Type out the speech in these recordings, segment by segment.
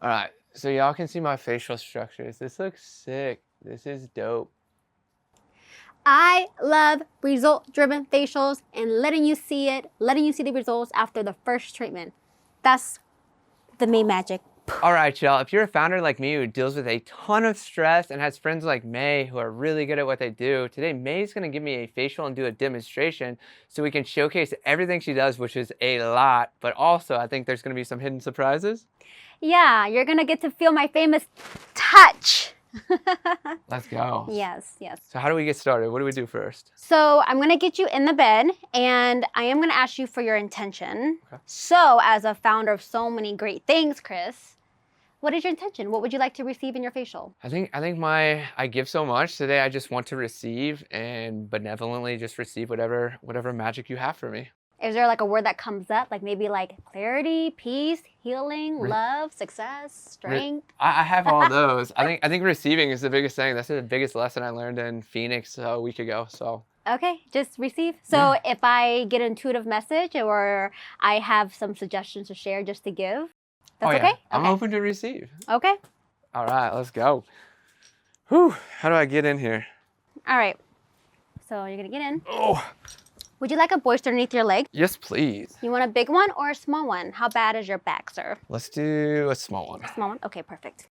All right, so y'all can see my facial structures. This looks sick. This is dope. I love result-driven facials and letting you see the results after the first treatment. That's the main magic. All right, y'all, if you're a founder like me who deals with a ton of stress and has friends like Mae who are really good at what they do, today Mae's gonna give me a facial and do a demonstration so we can showcase everything she does, which is a lot, but also I think there's gonna be some hidden surprises. Yeah, you're gonna get to feel my famous touch. Let's go. Yes. So how do we get started? What do we do first? So I'm gonna get you in the bed and I am gonna ask you for your intention. Okay. So as a founder of so many great things, Chris, what is your intention? What would you like to receive in your facial? I think I give so much. Today I just want to receive and benevolently just receive whatever magic you have for me. Is there like a word that comes up? Like maybe like clarity, peace, healing, love, success, strength? I have all those. I think receiving is the biggest thing. That's the biggest lesson I learned in Phoenix a week ago. So Okay, just receive. So if I get an intuitive message or I have some suggestions to share just to give, that's okay? I'm open to receive. Okay. All right, let's go. Whew, how do I get in here? All right. So you're gonna get in. Oh. Would you like a bolster underneath your leg? Yes, please. You want a big one or a small one? How bad is your back, sir? Let's do a small one. Small one? Okay, perfect.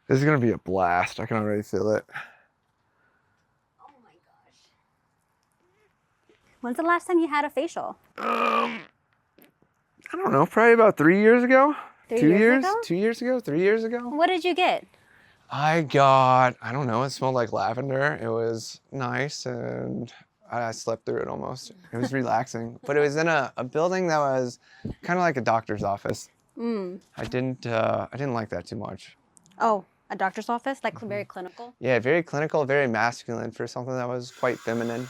This is gonna be a blast. I can already feel it. Oh my gosh. When's the last time you had a facial? I don't know, probably about 3 years ago. 2 years ago? 2 years ago, 3 years ago. What did you get? I don't know, it smelled like lavender. It was nice and I slept through it almost. It was relaxing, but it was in a building that was kind of like a doctor's office. I didn't like that too much. Oh, a doctor's office? Like very clinical? Yeah, very clinical, very masculine for something that was quite feminine.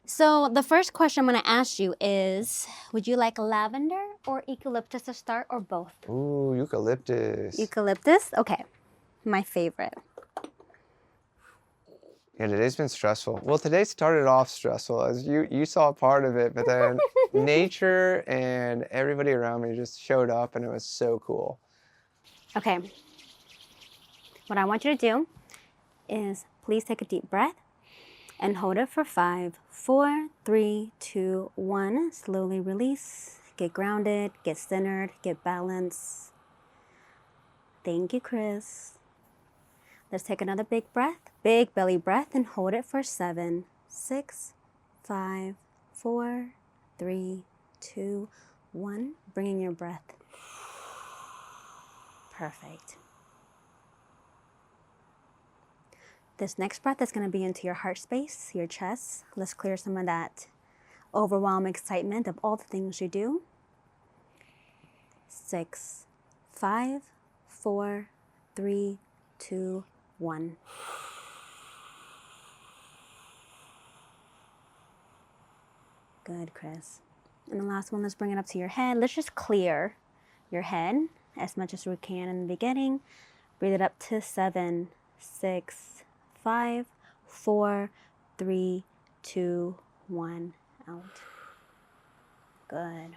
So the first question I'm going to ask you is, would you like lavender or eucalyptus to start or both? Ooh, eucalyptus. Eucalyptus? Okay. My favorite. Yeah, today's been stressful. Well, today started off stressful, as you saw part of it, but then nature and everybody around me just showed up and it was so cool. Okay. What I want you to do is please take a deep breath and hold it for 5, 4, 3, 2, 1. Slowly release. Get grounded, get centered, get balanced. Thank you, Chris. Let's take another big breath, big belly breath, and hold it for 7, 6, 5, 4, 3, 2, 1. Bring in your breath. Perfect. This next breath is going to be into your heart space, your chest. Let's clear some of that overwhelming excitement of all the things you do. 6, 5, 4, 3, 2, 1. Good, Chris. And the last one, let's bring it up to your head. Let's just clear your head as much as we can in the beginning. Breathe it up to 7, 6, 5, 4, 3, 2, 1. Out. Good.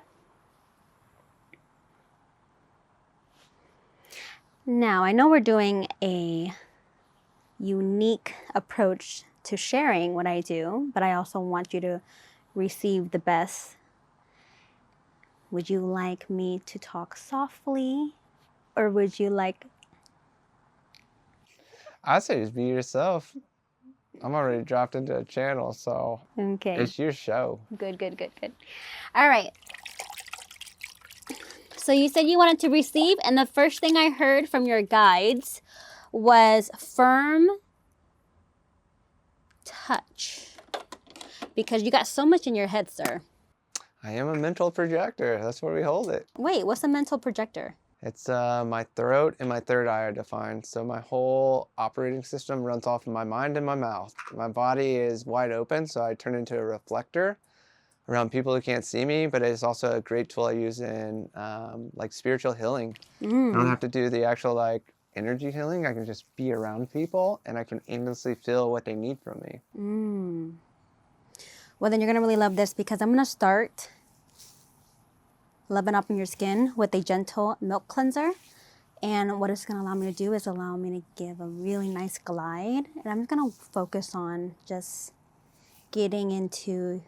Now, I know we're doing a unique approach to sharing what I do, but I also want you to receive the best. Would you like me to talk softly, or would you like... I'd say just be yourself. I'm already dropped into a channel, so Okay. It's your show. Good. All right. So you said you wanted to receive, and the first thing I heard from your guides was firm touch. Because you got so much in your head, sir. I am a mental projector. That's where we hold it. Wait, what's a mental projector? It's my throat and my third eye are defined. So my whole operating system runs off of my mind and my mouth. My body is wide open, so I turn into a reflector around people who can't see me, but it's also a great tool I use in like spiritual healing. I don't have to do the actual like energy healing. I can just be around people and I can endlessly feel what they need from me. Well, then you're going to really love this, because I'm going to start leaven up in your skin with a gentle milk cleanser. And what it's going to allow me to do is allow me to give a really nice glide. And I'm going to focus on just getting into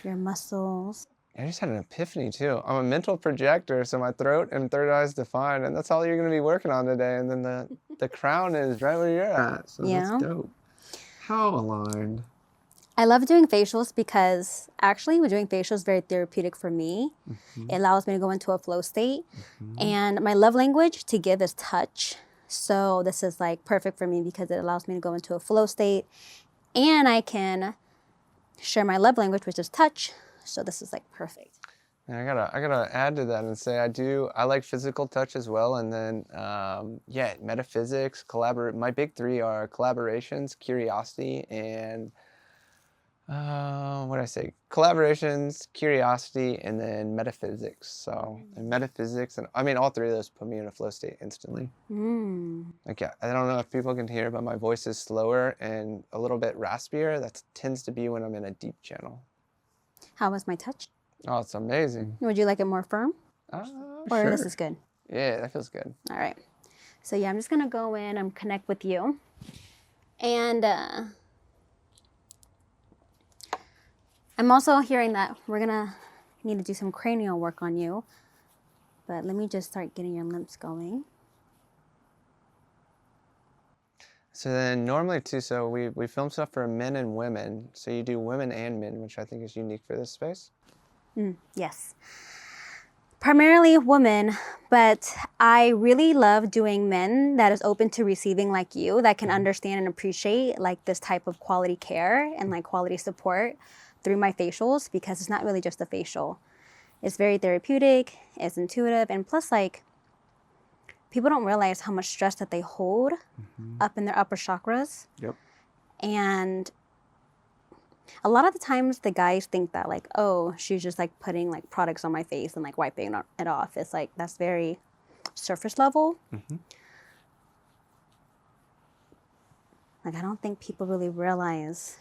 your muscles. I just had an epiphany too. I'm a mental projector, so my throat and third eye is defined, and that's all you're going to be working on today. And then the crown is right where you're at. So that's dope. How aligned. I love doing facials because actually doing facials is very therapeutic for me. It allows me to go into a flow state. And my love language to give is touch. So this is like perfect for me because it allows me to go into a flow state. And I can share my love language, which is touch. So this is like perfect. And I gotta add to that and say I like physical touch as well, and then metaphysics, my big three are collaborations, curiosity, and what did I say? Collaborations, curiosity, and then metaphysics. So and metaphysics, and I mean all three of those put me in a flow state instantly. Like I don't know if people can hear, but my voice is slower and a little bit raspier. That tends to be when I'm in a deep channel. How was my touch? Oh, it's amazing. Would you like it more firm? Or sure. This is good? Yeah, that feels good. All right. So yeah, I'm just going to go in and connect with you. And I'm also hearing that we're going to need to do some cranial work on you. But let me just start getting your limbs going. So then normally too, so we film stuff for men and women. So you do women and men, which I think is unique for this space. Yes. Primarily women, but I really love doing men that is open to receiving like you, that can understand and appreciate like this type of quality care and like quality support through my facials, because it's not really just a facial. It's very therapeutic, it's intuitive, and plus like people don't realize how much stress that they hold up in their upper chakras. Yep. And a lot of the times the guys think that like, oh, she's just like putting like products on my face and like wiping it off. It's like, that's very surface level. Like, I don't think people really realize,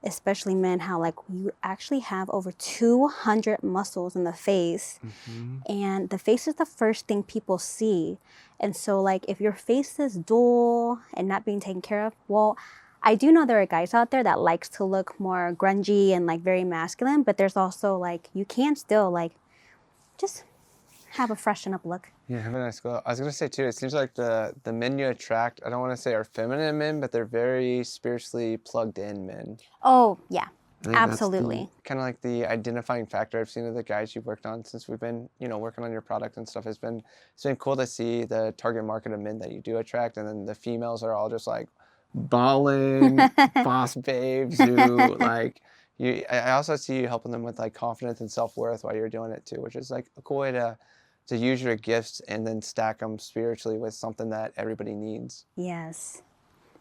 especially men, how like you actually have over 200 muscles in the face. And the face is the first thing people see. And so like if your face is dull and not being taken care of, well, I do know there are guys out there that likes to look more grungy and like very masculine, but there's also like, you can still like just have a freshen up look. Yeah, have a nice glow. I was going to say too, it seems like the men you attract, I don't want to say are feminine men, but they're very spiritually plugged in men. Oh, yeah, absolutely. Kind of like the identifying factor I've seen of the guys you've worked on since we've been, working on your product and stuff. It's been cool to see the target market of men that you do attract, and then the females are all just like balling boss babes who like you. I also see you helping them with like confidence and self-worth while you're doing it too, which is like a cool way to use your gifts and then stack them spiritually with something that everybody needs. Yes.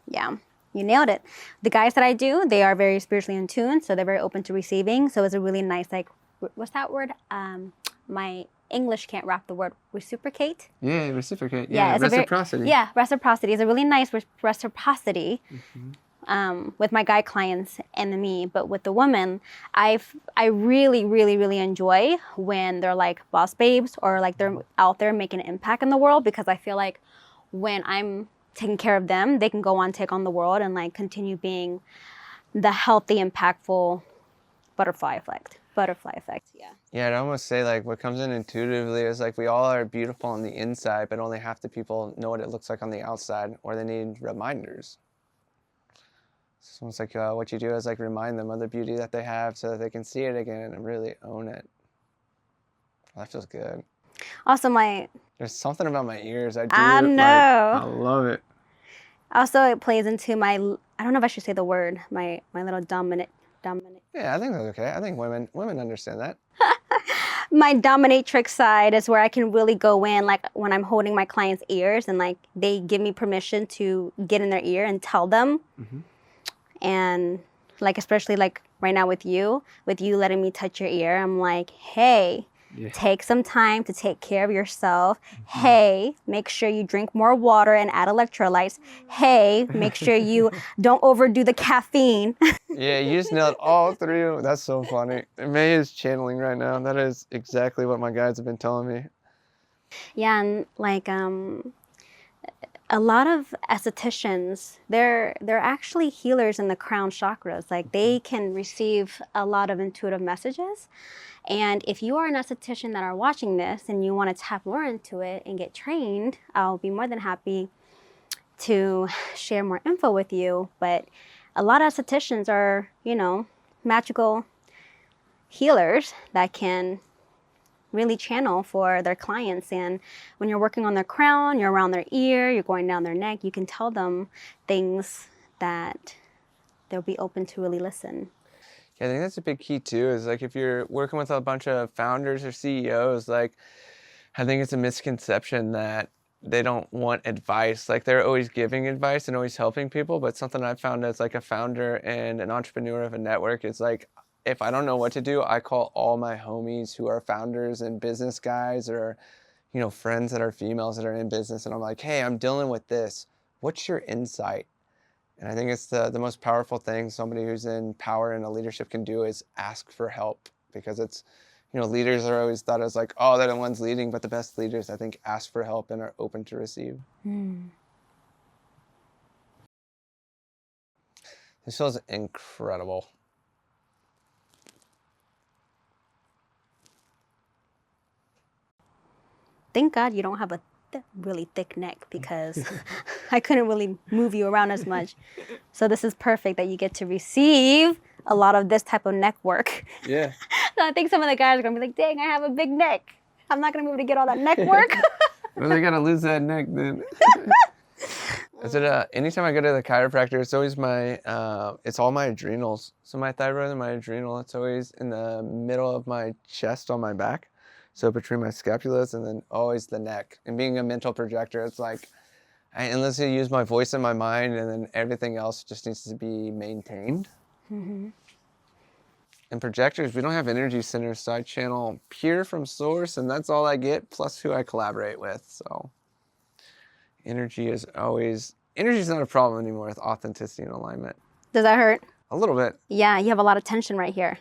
Yeah, you nailed it. The guys that I do, they are very spiritually in tune, so they're very open to receiving. So it's a really nice, like, what's that word? My English can't wrap the word reciprocate. Yeah, reciprocate. Yeah, reciprocity. Reciprocity is a really nice reciprocity with my guy clients and me. But with the women, I really, really, really enjoy when they're like boss babes or like they're out there making an impact in the world, because I feel like when I'm taking care of them, they can go on, take on the world and like continue being the healthy, impactful butterfly effect. Yeah. Yeah, I'd almost say like what comes in intuitively is like we all are beautiful on the inside, but only half the people know what it looks like on the outside, or they need reminders. It's almost like what you do is like remind them of the beauty that they have so that they can see it again and really own it. Well, that feels good. Also, there's something about my ears. I know. I love it. Also, it plays into my, I don't know if I should say the word, my little dominant. Yeah, I think that's okay. I think women understand that. My dominatrix side is where I can really go in, like when I'm holding my clients' ears and like they give me permission to get in their ear and tell them. And like, especially like right now with you letting me touch your ear, I'm like, hey, take some time to take care of yourself. Hey, make sure you drink more water and add electrolytes. Hey, make sure you don't overdo the caffeine. Yeah, you just nailed all three of them. That's so funny. Mae is channeling right now. That is exactly what my guides have been telling me. Yeah, and like a lot of estheticians, they're actually healers in the crown chakras. Like they can receive a lot of intuitive messages. And if you are an esthetician that are watching this and you want to tap more into it and get trained, I'll be more than happy to share more info with you. But a lot of estheticians are, you know, magical healers that can really channel for their clients. And when you're working on their crown, you're around their ear, you're going down their neck, you can tell them things that they'll be open to really listen. Yeah, I think that's a big key too, is like if you're working with a bunch of founders or CEOs, like I think it's a misconception that they don't want advice. Like they're always giving advice and always helping people, but something I've found as like a founder and an entrepreneur of a network is like, if I don't know what to do, I call all my homies who are founders and business guys or, you know, friends that are females that are in business. And I'm like, hey, I'm dealing with this. What's your insight? And I think it's the most powerful thing somebody who's in power and a leadership can do is ask for help, because it's, you know, leaders are always thought as like, oh, they're the ones leading, but the best leaders, I think, ask for help and are open to receive. This feels incredible. Thank God you don't have a really thick neck, because I couldn't really move you around as much. So this is perfect that you get to receive a lot of this type of neck work. Yeah. So I think some of the guys are going to be like, dang, I have a big neck. I'm not going to be able to get all that neck work. Well, they got to lose that neck then. Is it anytime I go to the chiropractor, it's always my, it's all my adrenals. So my thyroid and my adrenal, it's always in the middle of my chest on my back. So between my scapulas and then always the neck. And being a mental projector, it's like, unless I use my voice and my mind, and then everything else just needs to be maintained. And projectors, we don't have energy centers, so I channel pure from source, and that's all I get, plus who I collaborate with. So energy is not a problem anymore with authenticity and alignment. Does that hurt? A little bit. Yeah, you have a lot of tension right here.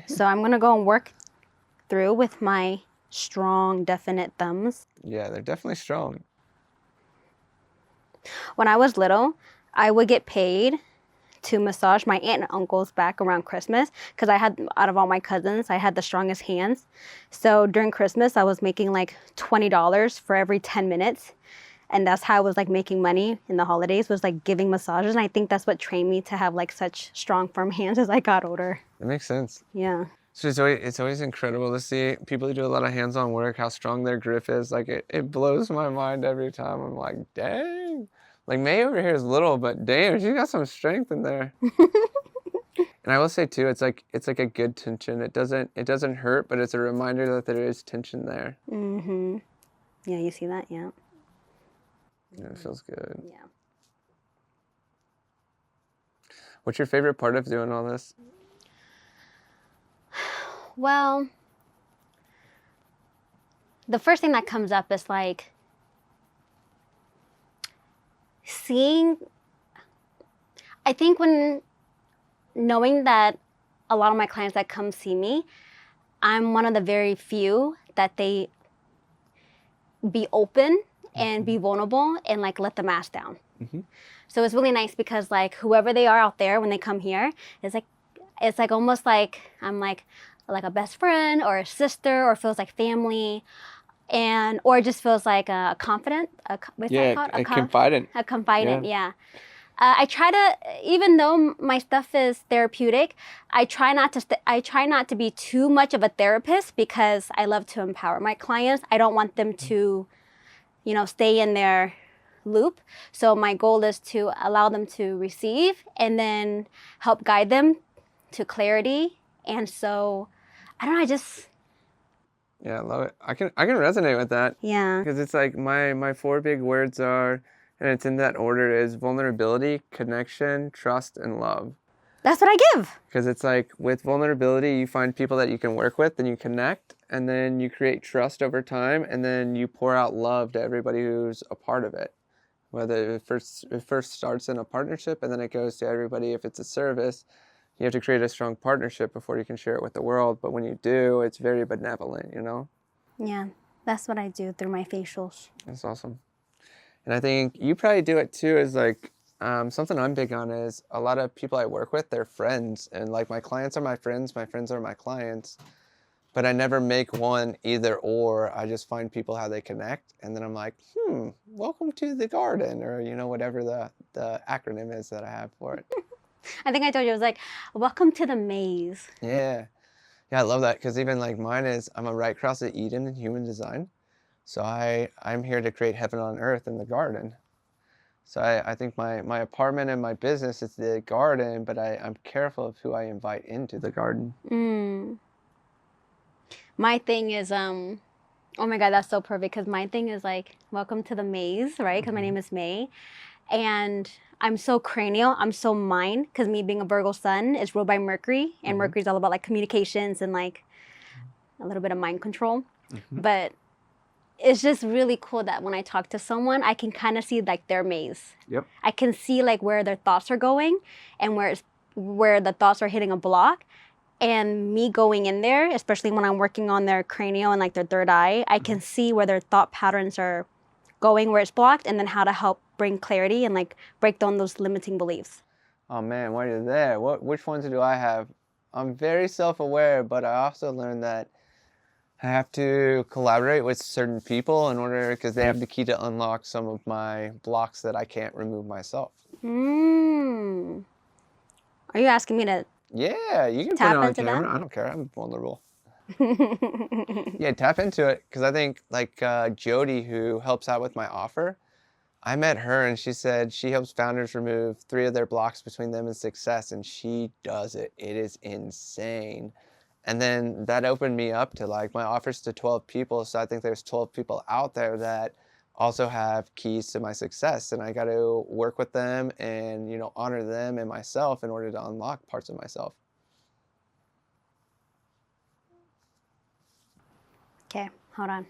So I'm going to go and work through with my strong, definite thumbs. Yeah, they're definitely strong. When I was little, I would get paid to massage my aunt and uncle's back around Christmas, because I had, out of all my cousins, I had the strongest hands. So during Christmas, I was making like $20 for every 10 minutes. And that's how I was like making money in the holidays, was like giving massages. And I think that's what trained me to have like such strong, firm hands as I got older. That makes sense. Yeah. So it's always incredible to see people who do a lot of hands-on work, how strong their grip is. Like it blows my mind every time. I'm like, dang. Like Mae over here is little, but damn, she's got some strength in there. And I will say too, it's like a good tension. It doesn't hurt, but it's a reminder that there is tension there. Yeah, you see that? Yeah. Yeah, it feels good. Yeah. What's your favorite part of doing all this? Well, the first thing that comes up is like seeing, I think when knowing that a lot of my clients that come see me, I'm one of the very few that they be open and be vulnerable and like let the mask down. So it's really nice, because like whoever they are out there when they come here, it's like almost like I'm like a best friend or a sister, or feels like family, and or just feels like a confidant. What's that called? A confidant. A confidant, yeah. I try to, even though my stuff is therapeutic, I try not to be too much of a therapist, because I love to empower my clients. I don't want them to, you know, stay in their loop. So my goal is to allow them to receive and then help guide them to clarity. And so, I don't know, Yeah, I love it. I can resonate with that. Yeah. Because it's like my 4 big words are, and it's in that order, is vulnerability, connection, trust, and love. That's what I give. Because it's like with vulnerability, you find people that you can work with and you connect, and then you create trust over time, and then you pour out love to everybody who's a part of it. Whether it first starts in a partnership and then it goes to everybody. If it's a service, you have to create a strong partnership before you can share it with the world. But when you do, it's very benevolent, you know? Yeah, that's what I do through my facials. That's awesome. And I think you probably do it too, is like, something I'm big on is a lot of people I work with, they're friends. And like my clients are my friends are my clients. But I never make one either or. I just find people how they connect. And then I'm like, welcome to the garden, or, you know, whatever the acronym is that I have for it. I think I told you, it was like, welcome to the maze. Yeah. Yeah, I love that. Because even like mine is, I'm a right cross of Eden in human design. So I'm here to create heaven on earth in the garden. So I think my apartment and my business is the garden, but I'm careful of who I invite into the garden. My thing is, oh my God, that's so perfect. Because my thing is like, welcome to the maze, right? Because my name is Mae. And I'm so cranial. I'm so mind. Because me being a Virgo sun is ruled by Mercury. And Mercury's all about like communications and like a little bit of mind control. But it's just really cool that when I talk to someone, I can kind of see like their maze. Yep. I can see like where their thoughts are going and where the thoughts are hitting a block. And me going in there, especially when I'm working on their cranial and like their third eye, I can see where their thought patterns are going, where it's blocked, and then how to help bring clarity and like break down those limiting beliefs. Oh man, while you're there, which ones do I have? I'm very self-aware, but I also learned that I have to collaborate with certain people because they have the key to unlock some of my blocks that I can't remove myself. Are you asking me to Yeah, you can tap put it on into camera. that? I don't care. I'm vulnerable. Yeah, tap into it. Because I think like Jody, who helps out with my offer, I met her and she said she helps founders remove 3 of their blocks between them and success. And she does it. It is insane. And then that opened me up to like my offers to 12 people. So I think there's 12 people out there that also have keys to my success, and I got to work with them and, you know, honor them and myself in order to unlock parts of myself. Okay, hold on.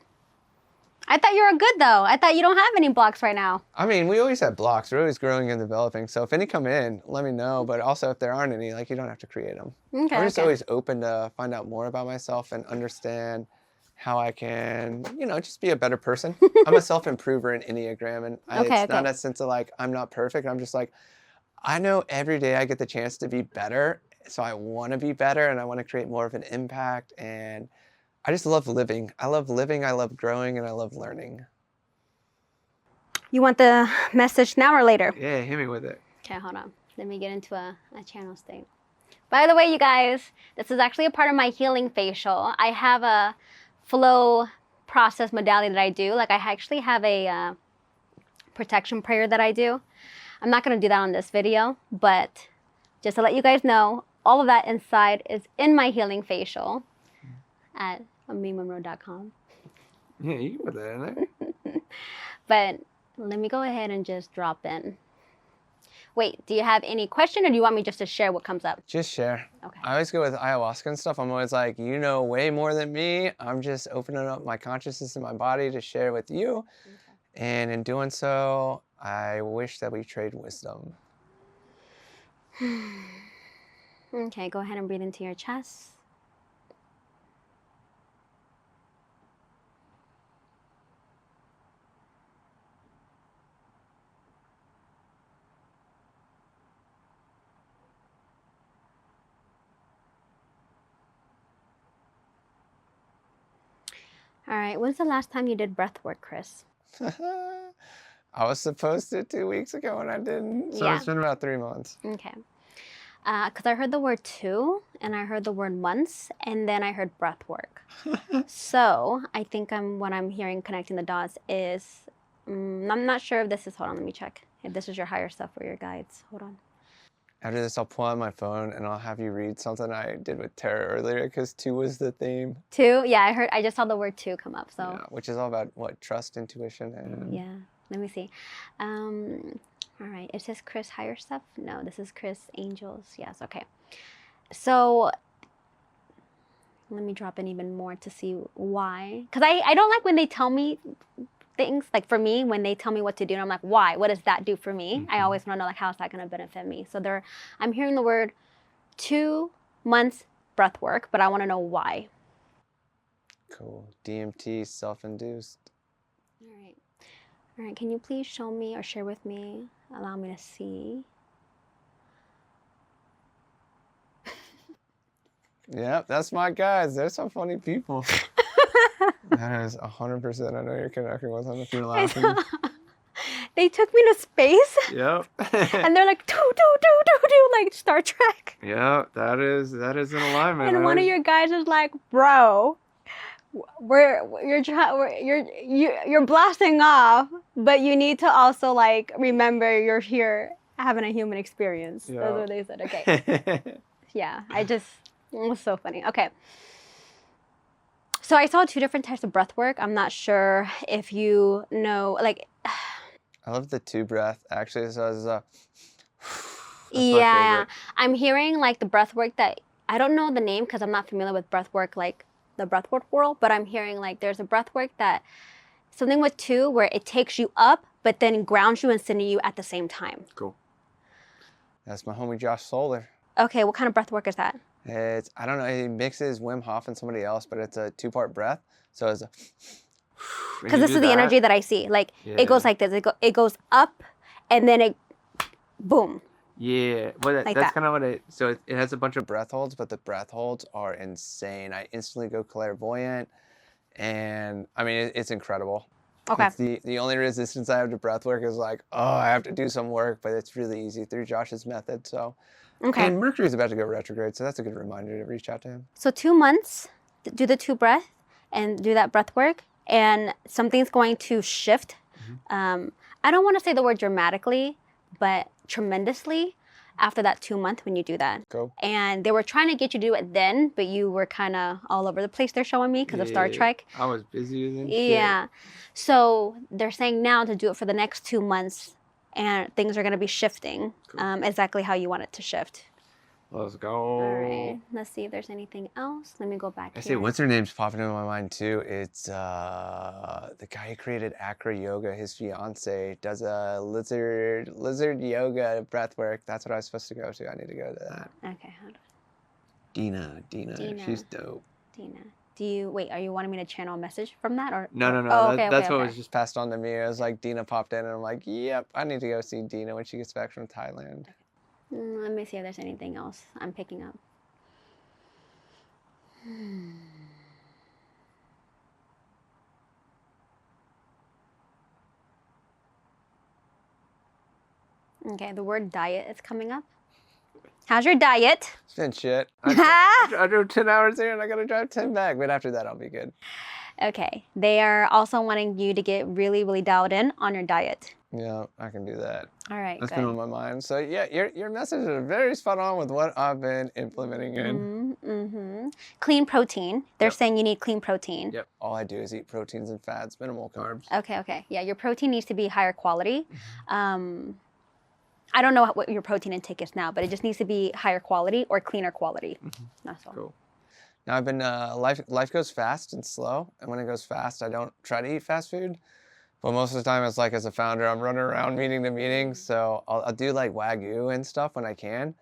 I thought you were good though. I thought you don't have any blocks right now. I mean, we always have blocks. We're always growing and developing. So if any come in, let me know. But also if there aren't any, like, you don't have to create them. Okay. I'm just always open to find out more about myself and understand how I can, you know, just be a better person. I'm a self-improver in Enneagram, and it's not a sense of like, I'm not perfect. I'm just like, I know every day I get the chance to be better. So I want to be better and I want to create more of an impact. And I just love living. I love growing, and I love learning. You want the message now or later? Yeah, hit me with it. Okay, hold on. Let me get into a channel state. By the way, you guys, this is actually a part of my healing facial. I have a flow process modality that I do. Like I actually have a protection prayer that I do. I'm not going to do that on this video, but just to let you guys know, all of that inside is in my healing facial at maemonroe.com. Yeah, you can put that in there. But let me go ahead and just drop in. Wait, do you have any question, or do you want me just to share what comes up? Just share. Okay. I always go with ayahuasca and stuff. I'm always like, you know way more than me. I'm just opening up my consciousness and my body to share with you. Okay. And in doing so, I wish that we trade wisdom. Okay, go ahead and breathe into your chest. All right, when's the last time you did breath work, Chris? I was supposed to 2 weeks ago and I didn't. So It's been about 3 months. Okay. Because I heard the word 2 and I heard the word months and then I heard breath work. So I think what I'm hearing connecting the dots is, I'm not sure if this is, hold on, let me check. If this is your higher stuff or your guides. Hold on. After this, I'll pull out my phone and I'll have you read something I did with Tara earlier, because 2 was the theme. 2? Yeah, I just saw the word 2 come up. So yeah, which is all about what? Trust, intuition, and... Yeah, let me see. All right. Is this Chris higher stuff? No, this is Chris angels. Yes. Okay. So let me drop in even more to see why. Because I don't like when they tell me things. Like for me, when they tell me what to do, and I'm like, why? What does that do for me? I always want to know, like, how is that going to benefit me? So I'm hearing the word 2 months breath work, but I want to know why. Cool. DMT, self-induced. All right. All right. Can you please show me or share with me? Allow me to see. Yep, that's my guys. They're some funny people. That is 100%. I know you're connecting with them if you're laughing. They took me to space. Yep. And they're like, do, like Star Trek. Yeah, that is in alignment. And one of your guys is like, bro, you're blasting off, but you need to also like remember you're here having a human experience. Yeah. That's what they said. Okay. Yeah, it was so funny. Okay. So I saw 2 different types of breath work. I'm not sure if you know, like. I love the 2 breath, actually. So it's yeah, I'm hearing like the breath work that, I don't know the name because I'm not familiar with breath work, like the breath work world, but I'm hearing like there's a breath work that, something with 2 where it takes you up, but then grounds you and centers you at the same time. Cool. That's my homie Josh Solar. Okay, what kind of breath work is that? It's, I don't know, he mixes Wim Hof and somebody else, but it's a 2-part breath. So it's a... Because this is the energy that I see. Like, it goes like this. It goes up, and then it, boom. Yeah, well, Like that's that. kind of what so it has a bunch of breath holds, but the breath holds are insane. I instantly go clairvoyant, and I mean, it's incredible. Okay. It's the only resistance I have to breath work is like, oh, I have to do some work, but it's really easy through Josh's method, so. Okay. And Mercury's about to go retrograde, so that's a good reminder to reach out to him. So 2 months, do the 2 breath, and do that breath work, and something's going to shift. I don't want to say the word dramatically, but tremendously after that 2 month when you do that. Go. And they were trying to get you to do it then, but you were kind of all over the place, they're showing me, because of Star Trek. I was busier than Yeah. So they're saying now to do it for the next 2 months, and things are going to be shifting exactly how you want it to shift. Let's go. All right. Let's see if there's anything else. Let me go back I here. say, what's her name's popping into my mind too. It's the guy who created Acro Yoga. His fiance does a lizard yoga breath work. That's what I was supposed to go to. I need to go to that. Okay, hold on. Dina. She's dope. Dina. Are you wanting me to channel a message from that? Or No. Oh, That's what was just passed on to me. It was like Dina popped in and I'm like, yep, I need to go see Dina when she gets back from Thailand. Let me see if there's anything else I'm picking up. Okay, the word diet is coming up. How's your diet? It's been shit. I drove 10 hours here and I gotta drive 10 back, but after that I'll be good. Okay, they are also wanting you to get really, really dialed in on your diet. Yeah, I can do that. All right, That's good. been on my mind. So yeah, your messages are very spot on with what I've been implementing in. Clean protein. They're saying you need clean protein. Yep. All I do is eat proteins and fats, minimal carbs. Okay. Yeah, your protein needs to be higher quality. I don't know what your protein intake is now, but it just needs to be higher quality or cleaner quality. That's all. Cool. Now I've been life goes fast and slow, and when it goes fast, I don't try to eat fast food. But most of the time, it's like as a founder, I'm running around meeting to meeting, so I'll do like Wagyu and stuff when I can.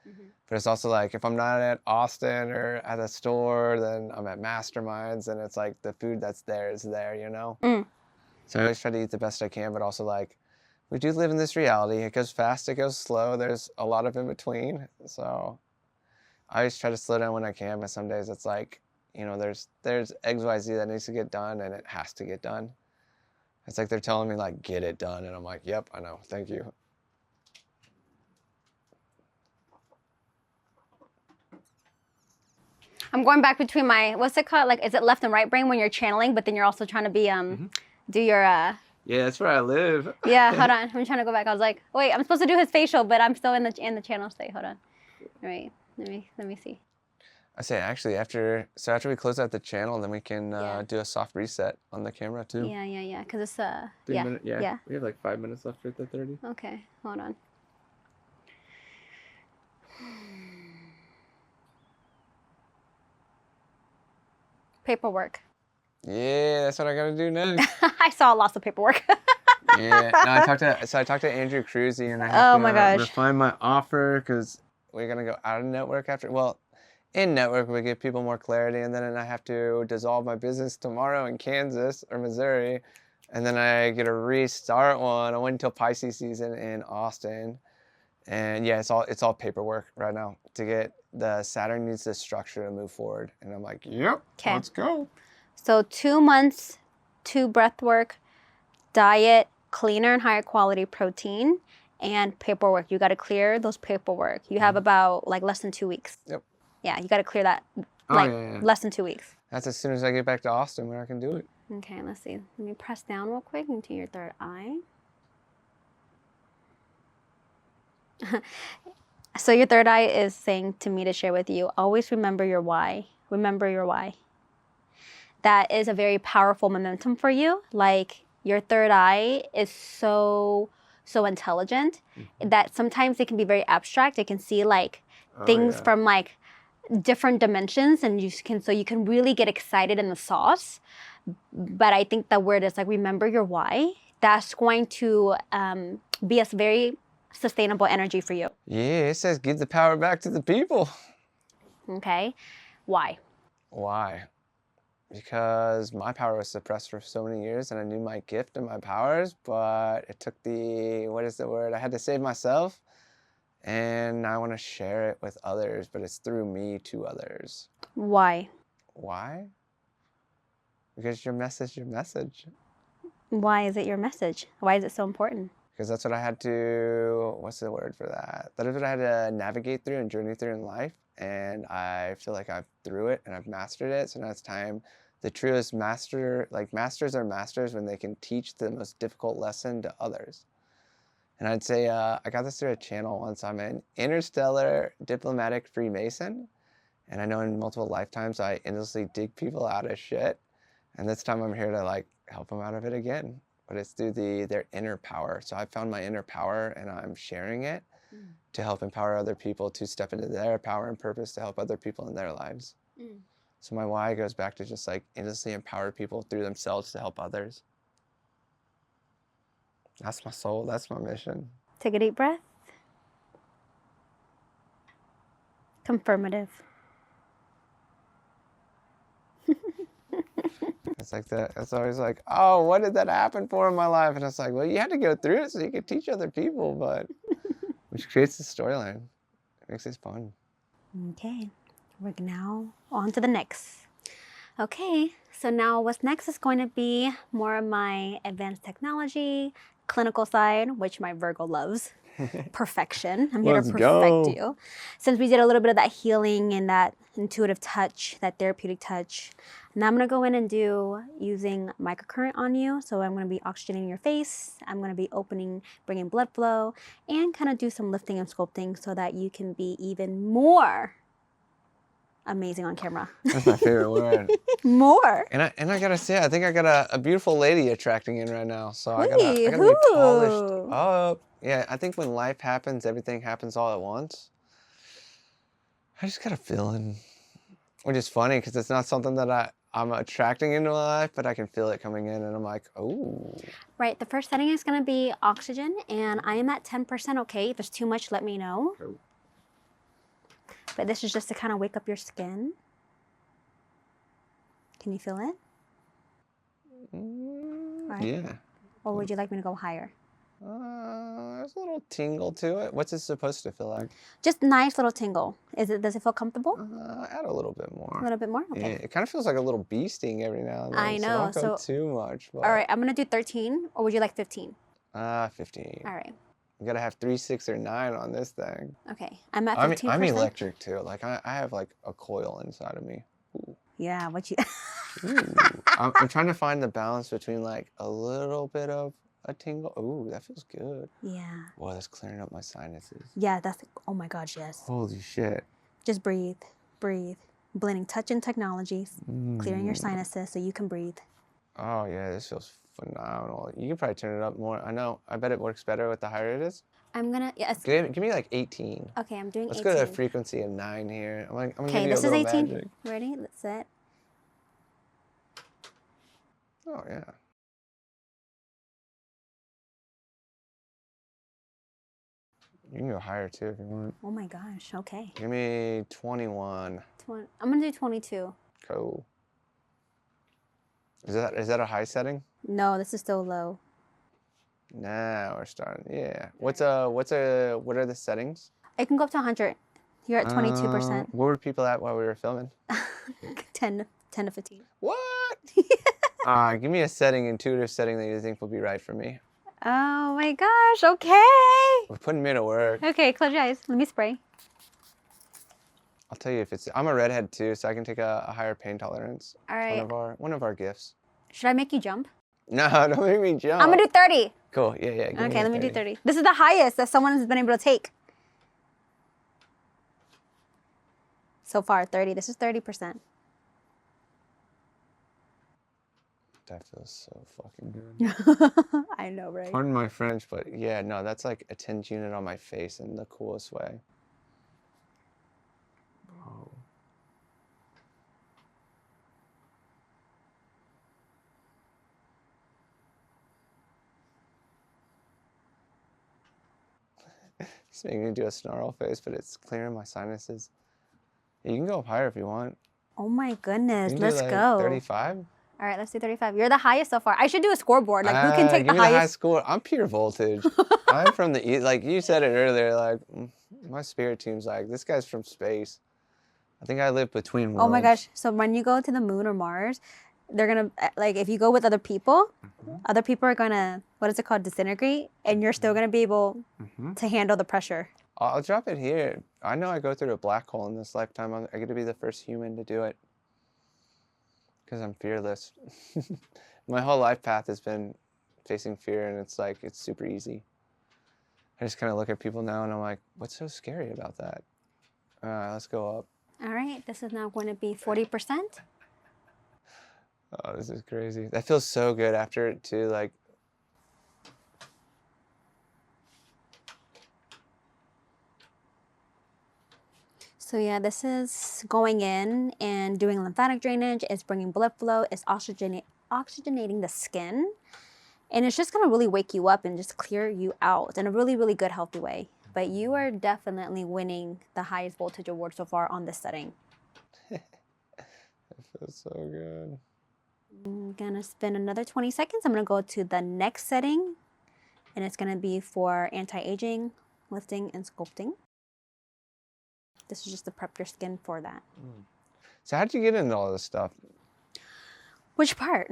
But it's also like if I'm not at Austin or at a store, then I'm at Masterminds, and it's like the food that's there is there, you know? So I always try to eat the best I can, but also like we do live in this reality. It goes fast, it goes slow. There's a lot of in between. So I always try to slow down when I can, but some days it's like, you know, there's XYZ that needs to get done, and it has to get done. It's like they're telling me, like, get it done. And I'm like, yep, I know. Thank you. I'm going back between my, what's it called? Like, is it left and right brain when you're channeling, but then you're also trying to be, do your, Yeah, that's where I live. Yeah, hold on. I'm trying to go back. I was like, wait, I'm supposed to do his facial, but I'm still in the channel state. Hold on. All right. Let me see. I say, actually, after we close out the channel, then we can do a soft reset on the camera, too. Yeah. Because it's, 3 minutes, yeah. We have like 5 minutes left at the 30. Okay, hold on. paperwork. Yeah, that's what I gotta do next. I saw lots of paperwork. Yeah, no, I talked to Andrew Cruzy, and I have Oh my gosh. refine my offer because we're gonna go out of network after. Well, in network we give people more clarity, and then I have to dissolve my business tomorrow in Kansas or Missouri, and then I get to restart one. I went until Pisces season in Austin, and yeah, it's all paperwork right now to get the Saturn needs the structure to move forward, and I'm like, yep, let's go. So 2 months, 2 breath work, diet, cleaner and higher quality protein, and paperwork. You got to clear those paperwork. You have about like less than 2 weeks. Yep. Yeah, you got to clear that Yeah. less than 2 weeks. That's as soon as I get back to Austin where I can do it. Okay, let's see. Let me press down real quick into your third eye. So your third eye is saying to me to share with you, always remember your why. Remember your why. That is a very powerful momentum for you. Like your third eye is so intelligent that sometimes it can be very abstract. It can see like things from like different dimensions, and you can really get excited in the sauce. But I think the word is like remember your why. That's going to be a very sustainable energy for you. Yeah, it says give the power back to the people. Okay, why? Why? Because my power was suppressed for so many years, and I knew my gift and my powers, but it took I had to save myself, and I want to share it with others, but it's through me to others. Why? Why? Because your message. Why is it your message? Why is it so important? Because that's what I had to, what's the word for that? That is what I had to navigate through and journey through in life. And I feel like I've through it and I've mastered it. So now it's time. The truest masters are masters when they can teach the most difficult lesson to others. And I'd say I got this through a channel once. I'm an interstellar diplomatic Freemason. And I know in multiple lifetimes I endlessly dig people out of shit. And this time I'm here to like help them out of it again. But it's through their inner power. So I found my inner power and I'm sharing it to help empower other people to step into their power and purpose to help other people in their lives. So my why goes back to just like endlessly empower people through themselves to help others. That's my soul. That's my mission. Take a deep breath. Confirmative. It's like that. It's always like, oh, what did that happen for in my life? And it's like, well, you had to go through it so you could teach other people, but which creates the storyline. It makes it fun. Okay, we're now on to the next. Okay, so now what's next is going to be more of my advanced technology, clinical side, which my Virgo loves. Perfection. I'm here to perfect you. Since we did a little bit of that healing and that intuitive touch, that therapeutic touch, now I'm going to go in and do using microcurrent on you. So I'm going to be oxygenating your face. I'm going to be bringing blood flow, and kind of do some lifting and sculpting so that you can be even more amazing on camera. That's my favorite word. More. And I gotta say, I think I got a beautiful lady attracting in right now. So I gotta Wait, be polished up. Yeah, I think when life happens, everything happens all at once. I just got a feeling, which is funny because it's not something that I'm attracting into my life, but I can feel it coming in, and I'm like, oh. Right. The first setting is going to be oxygen, and I am at 10%. Okay, if there's too much, let me know. Cool. But this is just to kind of wake up your skin. Can you feel it? Right. Yeah. Or would you like me to go higher? There's a little tingle to it. What's it supposed to feel like? Just nice little tingle. Does it feel comfortable? Add a little bit more. A little bit more? Okay. Yeah, it kind of feels like a little bee sting every now and then. I know. So don't go too much. But... All right, I'm going to do 13, or would you like 15? 15. All right. You gotta have 3, 6, or 9 on this thing. Okay, I'm at 15%. I'm electric too. Like I have like a coil inside of me. Ooh. Yeah, what you... Ooh. I'm trying to find the balance between like a little bit of a tingle. Ooh, that feels good. Yeah. Boy, that's clearing up my sinuses. Yeah, oh my gosh, yes. Holy shit. Just breathe, breathe. Blending touch and technologies, clearing your sinuses so you can breathe. Oh yeah, this feels phenomenal. You can probably turn it up more. I bet it works better with the higher it is. I'm gonna, yes. Give me like 18. Okay, I'm doing 18. Let's go to a frequency of 9 here. I'm gonna give you this a is little 18. magic. Ready? Let's set. Oh, yeah. You can go higher too if you want. Oh my gosh, okay. Give me 21. I'm gonna do 22. Cool. Is that a high setting? No, this is still low. Now we're starting. Yeah. What are the settings? It can go up to 100. You're at 22%. What were people at while we were filming? 10 to 15. What? Give me a intuitive setting that you think will be right for me. Oh my gosh, okay. We're putting me to work. Okay, close your eyes. Let me spray. I'll tell you if it's. I'm a redhead too, so I can take a higher pain tolerance. All right. One of our gifts. Should I make you jump? No, don't make me jump. I'm gonna do 30. Cool. Yeah. Okay, let me do 30. This is the highest that someone has been able to take. So far, 30. This is 30%. That feels so fucking good. I know, right? Pardon my French, but yeah, no, that's like a 10th unit on my face in the coolest way. Whoa. It's making me do a snarl face, but it's clearing my sinuses. You can go up higher if you want. Oh my goodness, You can let's do like go. 35? All right, let's do 35. You're the highest so far. I should do a scoreboard. Like, who can take give the me the high highest? score. I'm pure voltage. I'm from the East. Like, you said it earlier, like, my spirit team's like, this guy's from space. I think I live between worlds. Oh my gosh. So when you go to the moon or Mars, they're going to, like, if you go with other people are going to, what is it called, disintegrate, and you're still going to be able to handle the pressure. I'll drop it here. I know I go through a black hole in this lifetime. I get to be the first human to do it. Because I'm fearless. My whole life path has been facing fear, and it's like, it's super easy. I just kind of look at people now, and I'm like, what's so scary about that? All right, let's go up. All right, this is now going to be 40%. Oh, this is crazy. That feels so good after it, too. Like, So yeah, this is going in and doing lymphatic drainage. It's bringing blood flow. It's oxygenating the skin. And it's just going to really wake you up and just clear you out in a really, really good, healthy way. But you are definitely winning the highest voltage award so far on this setting. it feels so good. I'm going to spend another 20 seconds. I'm going to go to the next setting. And it's going to be for anti-aging, lifting, and sculpting. This is just to prep your skin for that. So how'd you get into all this stuff? Which part?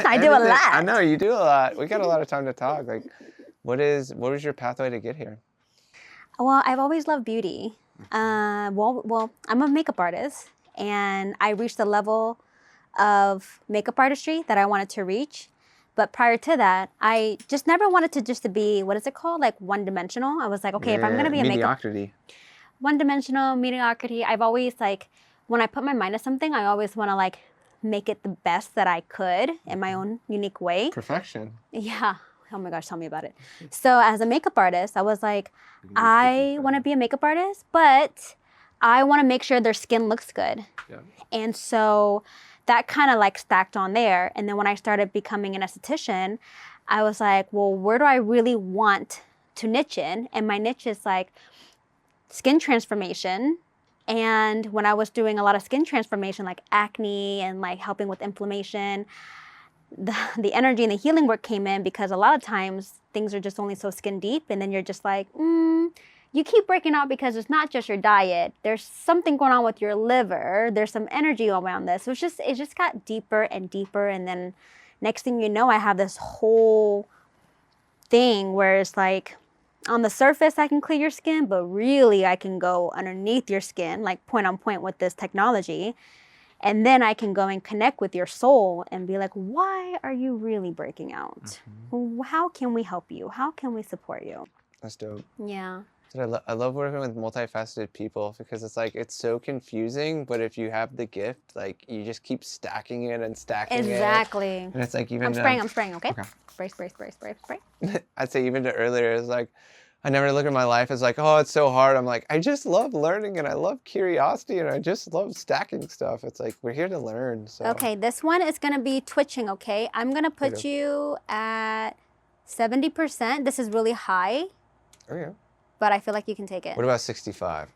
I do a lot. I know, you do a lot. We got a lot of time to talk. Like, what was your pathway to get here? Well, I've always loved beauty. Well, I'm a makeup artist, and I reached the level of makeup artistry that I wanted to reach. But prior to that, I just never wanted to be, what is it called? Like one-dimensional. I was like, okay, if I'm going to be a mediocrity. One-dimensional, mediocrity. I've always, like, when I put my mind to something, I always want to, like, make it the best that I could in my own unique way. Perfection. Yeah. Oh my gosh, tell me about it. So as a makeup artist, I was like, I want to be a makeup artist, but I want to make sure their skin looks good. Yeah. And so that kind of like stacked on there. And then when I started becoming an esthetician, I was like, well, where do I really want to niche in? And my niche is like skin transformation. And when I was doing a lot of skin transformation, like acne and like helping with inflammation, the energy and the healing work came in, because a lot of times things are just only so skin deep, and then you're just like, you keep breaking out because it's not just your diet. There's something going on with your liver. There's some energy around this. So it just got deeper and deeper, and then next thing you know, I have this whole thing where it's like, on the surface, I can clear your skin, but really I can go underneath your skin, like point on point with this technology. And then I can go and connect with your soul and be like, why are you really breaking out? Mm-hmm. How can we help you? How can we support you? That's dope. Yeah. I love working with multifaceted people, because it's like, it's so confusing, but if you have the gift, like, you just keep stacking it and stacking it. Exactly. And it's like, even I'm spraying, okay? Spray. I'd say even to earlier, it's like, I never look at my life as like, oh, it's so hard. I'm like, I just love learning and I love curiosity and I just love stacking stuff. It's like, we're here to learn. So. Okay, this one is going to be twitching, okay? I'm going to put you at 70%. This is really high. Okay. But I feel like you can take it. What about 65?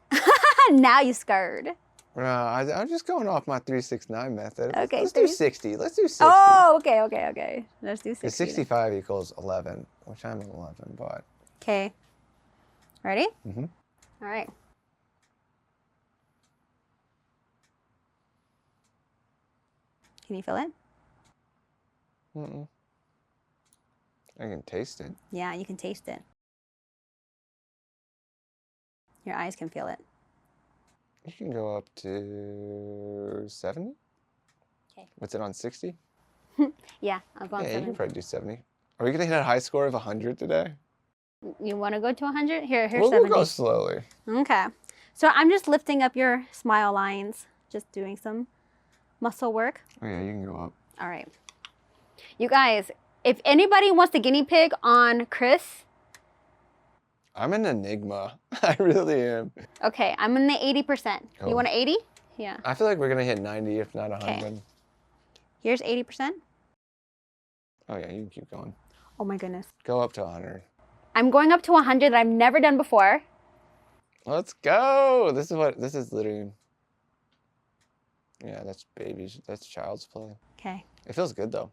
Now you scared. I'm just going off my 369 method. Okay. Let's do 60. Let's do 60. Oh, okay. Let's do 60. 65 equals 11, which I'm at 11, but. Okay. Ready? Mm-hmm. All right. Can you feel it? Mm-mm. I can taste it. Yeah, you can taste it. Your eyes can feel it. You can go up to 70. Okay. What's it on 60? Yeah, I'll go on 70. You can probably do 70. Are we going to hit a high score of 100 today? You want to go to 100? Here's 70. We'll go slowly. Okay. So I'm just lifting up your smile lines, just doing some muscle work. Oh, yeah, you can go up. All right. You guys, if anybody wants the guinea pig on Chris. I'm an enigma. I really am. Okay, I'm in the 80%. Cool. You want an 80? Yeah. I feel like we're going to hit 90, if not 100. Okay. Here's 80%. Oh, yeah, you can keep going. Oh, my goodness. Go up to 100. I'm going up to 100 that I've never done before. Let's go. This is literally, yeah, that's babies. That's child's play. Okay. It feels good, though.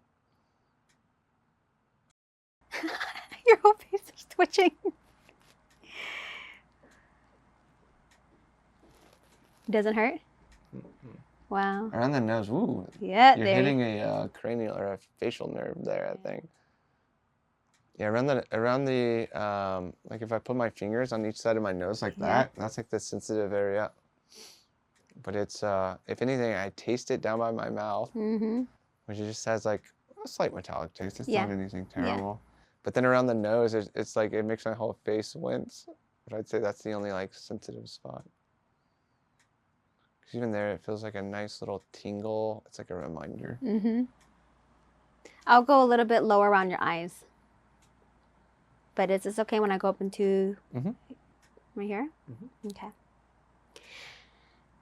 Your whole face is twitching. Doesn't hurt? Mm-hmm. Wow. Around the nose. Ooh. Yeah, You're hitting a cranial or a facial nerve there, I think. Yeah, around the like if I put my fingers on each side of my nose like that, that's like the sensitive area. But it's, if anything, I taste it down by my mouth, which just has like a slight metallic taste. It's not anything terrible. But then around the nose, it's like it makes my whole face wince. But I'd say that's the only like sensitive spot. Because even there, it feels like a nice little tingle. It's like a reminder. I'll go a little bit lower around your eyes. But is this okay when I go up into right here? Okay.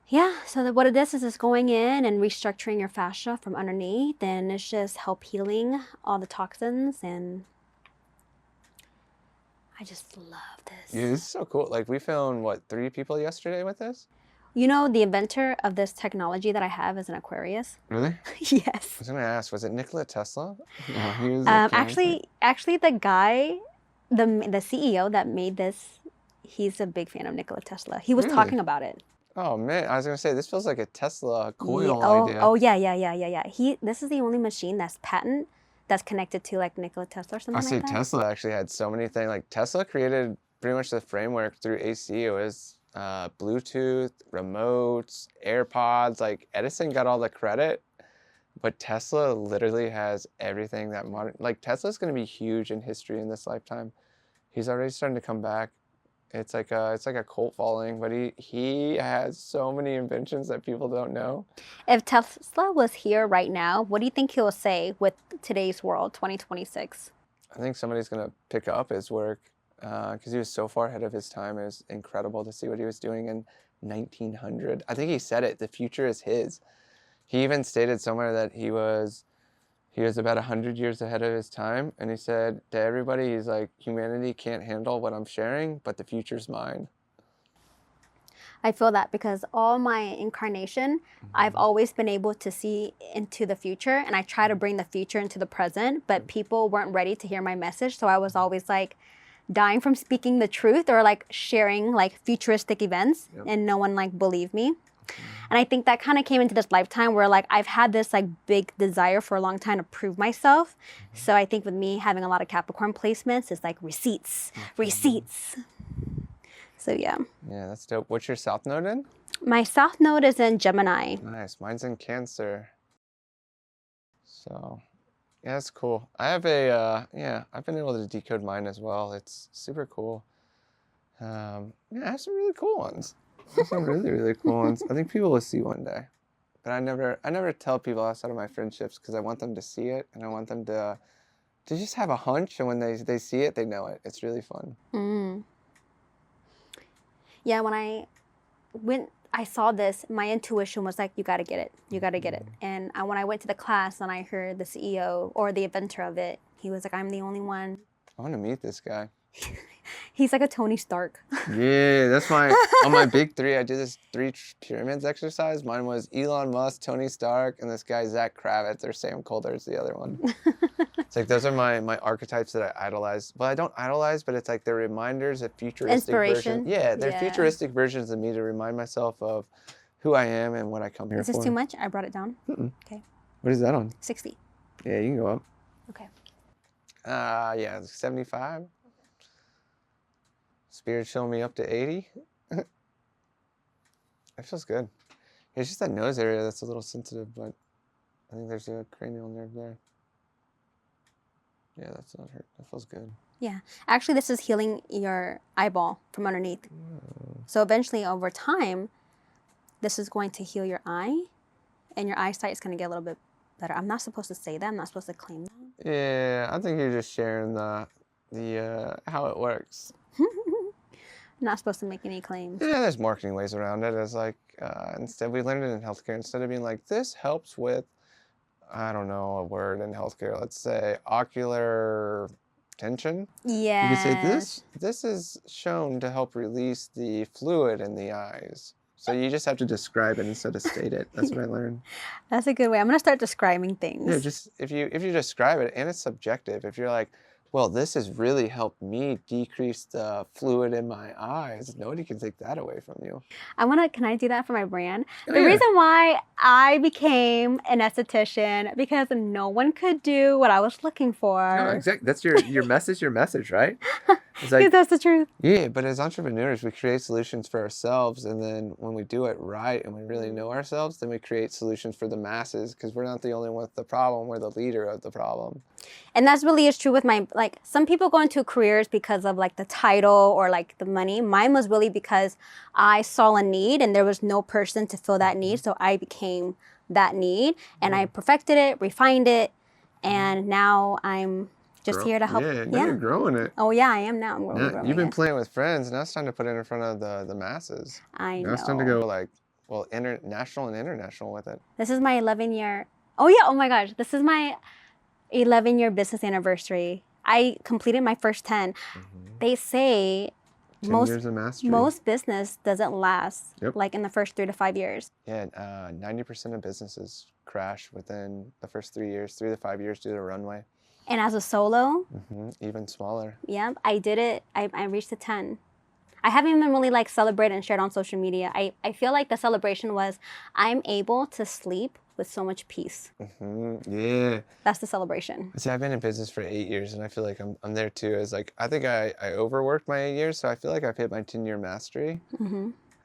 Yeah, so what it is it's going in and restructuring your fascia from underneath, and it's just help healing all the toxins, and I just love this. Yeah, this is so cool. Like we found, 3 people yesterday with this? You know, the inventor of this technology that I have is an Aquarius. Really? Yes. I was going to ask, was it Nikola Tesla? No, he was actually, the guy, the CEO that made this, he's a big fan of Nikola Tesla. He was talking about it. Oh man, I was gonna say this feels like a Tesla coil idea. Oh yeah. This is the only machine that's patent that's connected to like Nikola Tesla or something like that. I say Tesla actually had so many things. Like Tesla created pretty much the framework through AC. It was Bluetooth, remotes, AirPods. Like Edison got all the credit, but Tesla literally has everything that modern. Like Tesla's gonna be huge in history in this lifetime. He's already starting to come back. It's like a cult following, but he has so many inventions that people don't know. If Tesla was here right now, what do you think he'll say with today's world, 2026? I think somebody's gonna pick up his work because he was so far ahead of his time. It was incredible to see what he was doing in 1900. I think he said it. The future is his. He even stated somewhere that he was about 100 years ahead of his time, and he said to everybody, he's like, humanity can't handle what I'm sharing, but the future's mine. I feel that because all my incarnation, I've always been able to see into the future, and I try to bring the future into the present, but people weren't ready to hear my message, so I was always like dying from speaking the truth or like sharing like futuristic events, and no one like believed me. And I think that kind of came into this lifetime where like I've had this like big desire for a long time to prove myself. So I think with me having a lot of Capricorn placements, it's like receipts. So yeah. Yeah, that's dope. What's your South Node in? My South Node is in Gemini. Nice. Mine's in Cancer. So yeah, that's cool. I have I've been able to decode mine as well. It's super cool. I have some really cool ones. Some really, really cool ones. I think people will see one day. But I never tell people outside of my friendships because I want them to see it and I want them to just have a hunch, and when they see it, they know it. It's really fun. Yeah, when I saw this, my intuition was like, you got to get it. You got to get it. And when I went to the class and I heard the CEO or the inventor of it, he was like, I'm the only one. I want to meet this guy. He's like a Tony Stark. Yeah, that's on my big 3, I did this 3 pyramids exercise. Mine was Elon Musk, Tony Stark, and this guy, Zach Kravitz, or Sam Coulter's the other one. It's like, those are my archetypes that I idolize. Well, I don't idolize, but it's like they're reminders of futuristic Inspiration. versions. Yeah, they're futuristic versions of me to remind myself of who I am and what I come here for. Is this too much? I brought it down. Okay. What is that on? 60. Yeah, you can go up. Okay. Yeah, 75. Spirit showing me up to 80. That feels good. It's just that nose area that's a little sensitive, but I think there's a cranial nerve there. Yeah, that's not hurt. That feels good. Yeah. Actually, this is healing your eyeball from underneath. So eventually, over time, this is going to heal your eye, and your eyesight is going to get a little bit better. I'm not supposed to say that. I'm not supposed to claim that. Yeah, I think you're just sharing the how it works. Not supposed to make any claims. Yeah, there's marketing ways around it. It's like, instead, we learned it in healthcare. Instead of being like, this helps with, I don't know, a word in healthcare. Let's say ocular tension. Yeah. You could say, this is shown to help release the fluid in the eyes. So you just have to describe it instead of state it. That's what I learned. That's a good way. I'm going to start describing things. Yeah, just if you describe it, and it's subjective. If you're like, well, this has really helped me decrease the fluid in my eyes, nobody can take that away from you. Can I do that for my brand? The reason why I became an esthetician, because no one could do what I was looking for. No, exactly. That's your message, right? It's Because that's the truth. Yeah, but as entrepreneurs, we create solutions for ourselves, and then when we do it right and we really know ourselves, then we create solutions for the masses, because we're not the only one with the problem, we're the leader of the problem. And that's really is true with some people go into careers because of like the title or like the money. Mine was really because I saw a need and there was no person to fill that need, so I became that need, and I perfected it, refined it, and now I'm just here to help. Yeah, you're growing it. Oh yeah, I am now. I'm growing You've been it. playing with friends. Now it's time to put it in front of the masses. I know. Now it's time to go national and international with it. This is my 11-year. Oh yeah. Oh my gosh. This is my 11-year business anniversary. I completed my first 10. They say 10 years of mastery. Most business doesn't last like in the first 3 to 5 years. Yeah, 90% of businesses crash within the first 3 years, 3 to 5 years due to runway. And as a solo, even smaller. Yeah, I did it. I reached the 10. I haven't even really celebrated and shared on social media. I feel like the celebration was I'm able to sleep with so much peace. Yeah. That's the celebration. See, I've been in business for 8 years, and I feel like I'm there too. It's like, I think I overworked my 8 years, so I feel like I've hit my 10-year mastery.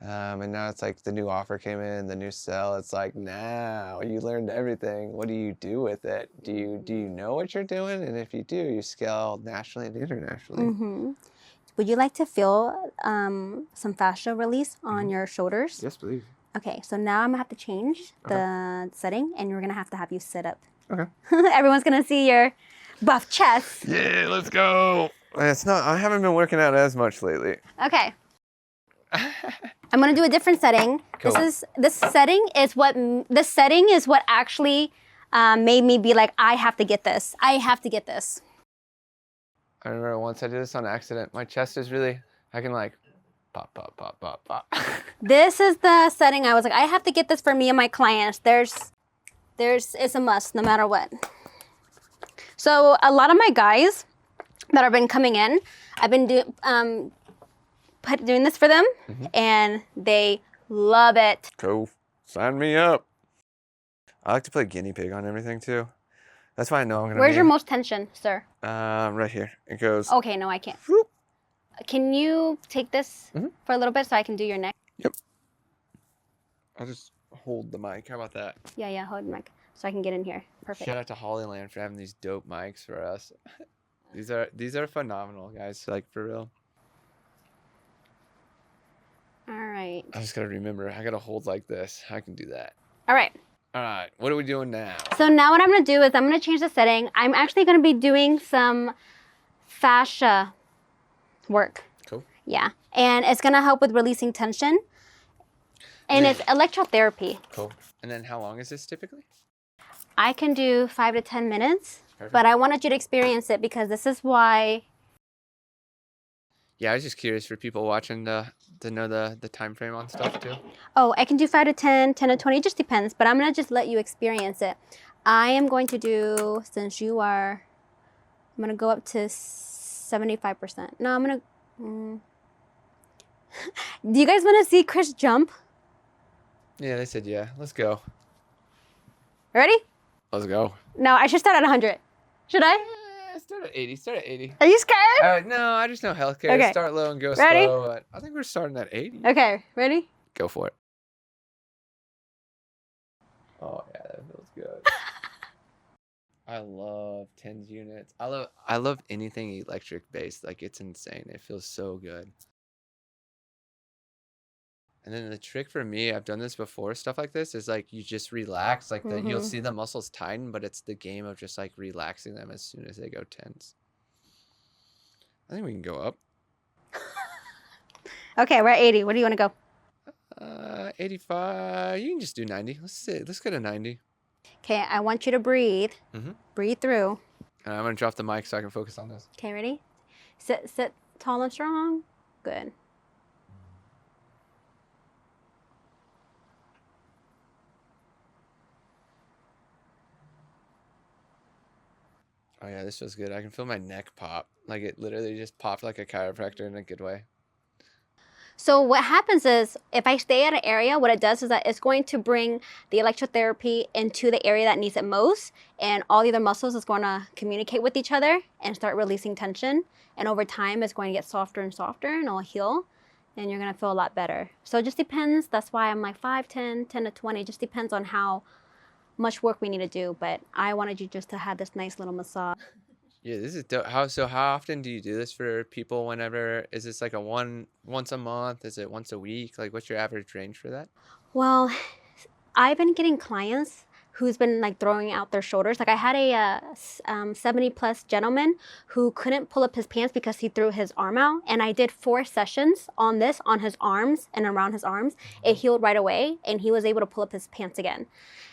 And now it's like the new offer came in, the new sell. It's like, now you learned everything. What do you do with it? Do you know what you're doing? And if you do, you scale nationally and internationally. Would you like to feel some fascia release on your shoulders? Yes, please. Okay, so now I'm gonna have to change the setting, and we're gonna have you sit up. Okay. Everyone's gonna see your buff chest. Yeah, let's go. I haven't been working out as much lately. Okay. I'm gonna do a different setting. Cool. This setting is what actually made me be like, I have to get this. I have to get this. I remember once I did this on accident. My chest is really, I can pop, pop, pop, pop, pop. This is the setting I was like, I have to get this for me and my clients. It's a must no matter what. So a lot of my guys that have been coming in, I've been doing this for them, and they love it. Cool. Sign me up. I like to play guinea pig on everything too. That's why I know I'm gonna. Where's your most tension, sir? Right here. It goes. Okay, no, I can't. Whoop. Can you take this for a little bit so I can do your neck? Yep. I'll just hold the mic. How about that? Yeah, hold the mic so I can get in here. Perfect. Shout out to Hollyland for having these dope mics for us. These are phenomenal, guys. Like, for real. All right. I just gotta remember. I gotta hold like this. I can do that. All right. All right. What are we doing now? So now what I'm gonna do is I'm gonna change the setting. I'm actually gonna be doing some fascia work. Cool. Yeah. And it's going to help with releasing tension. And it's electrotherapy. Cool. And then how long is this typically? I can do 5 to 10 minutes. Perfect. But I wanted you to experience it because this is why. Yeah, I was just curious for people watching to know the time frame on stuff too. Oh, I can do 5 to 10, 10 to 20. It just depends. But I'm going to just let you experience it. I am going to do, since you are, I'm going to go up to 75%. No, I'm going to. Do you guys want to see Chris jump? Yeah, they said yeah. Let's go. Ready? Let's go. No, I should start at 100. Should I? Start at 80. Start at 80. Are you scared? No, I just know healthcare. Okay. Start low and go Ready? slow. But I think we're starting at 80. Okay, ready? Go for it. Oh yeah, that feels good. I love TENS units. I love anything electric based. Like it's insane. It feels so good. And then the trick for me, I've done this before, stuff like this, is like you just relax. Like you'll see the muscles tighten, but it's the game of just like relaxing them as soon as they go tense. I think we can go up. Okay, we're at 80. What do you want to go? 85. You can just do 90. Let's go to 90. Okay, I want you to breathe. Breathe through. And I'm going to drop the mic so I can focus on this. Okay, ready? Sit tall and strong. Good. Oh yeah, this feels good. I can feel my neck pop. Like it literally just popped like a chiropractor in a good way. So what happens is if I stay at an area, what it does is that it's going to bring the electrotherapy into the area that needs it most. And all the other muscles is going to communicate with each other and start releasing tension. And over time, it's going to get softer and softer and it'll heal. And you're going to feel a lot better. So it just depends. That's why I'm like 5, 10, 10 to 20. It just depends on how much work we need to do, but I wanted you just to have this nice little massage. Yeah, this is dope. How often do you do this for people? Whenever is this like once a month? Is it once a week? Like what's your average range for that? Well, I've been getting clients who's been like throwing out their shoulders. Like I had a 70 plus gentleman who couldn't pull up his pants because he threw his arm out. And I did 4 sessions on this, on his arms and around his arms. It healed right away and he was able to pull up his pants again.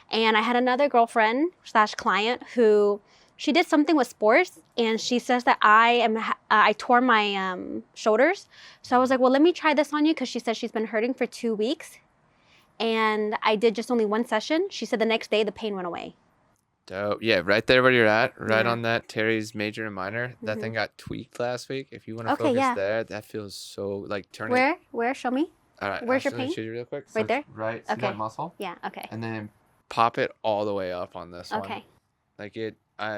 And I had another girlfriend / client who she did something with sports and she says that I tore my shoulders. So I was like, well, let me try this on you because she said she's been hurting for 2 weeks. And I did just only 1 session. She said the next day the pain went away. Dope. Yeah, right there where you're at, right on that Terry's major and minor. That thing got tweaked last week. If you want to focus there, that feels so like turning. Where? Show me. All right. Where's your pain? Show you real quick. Right there? Right. See that muscle? Yeah, okay. And then pop it all the way up on this one. Okay. Like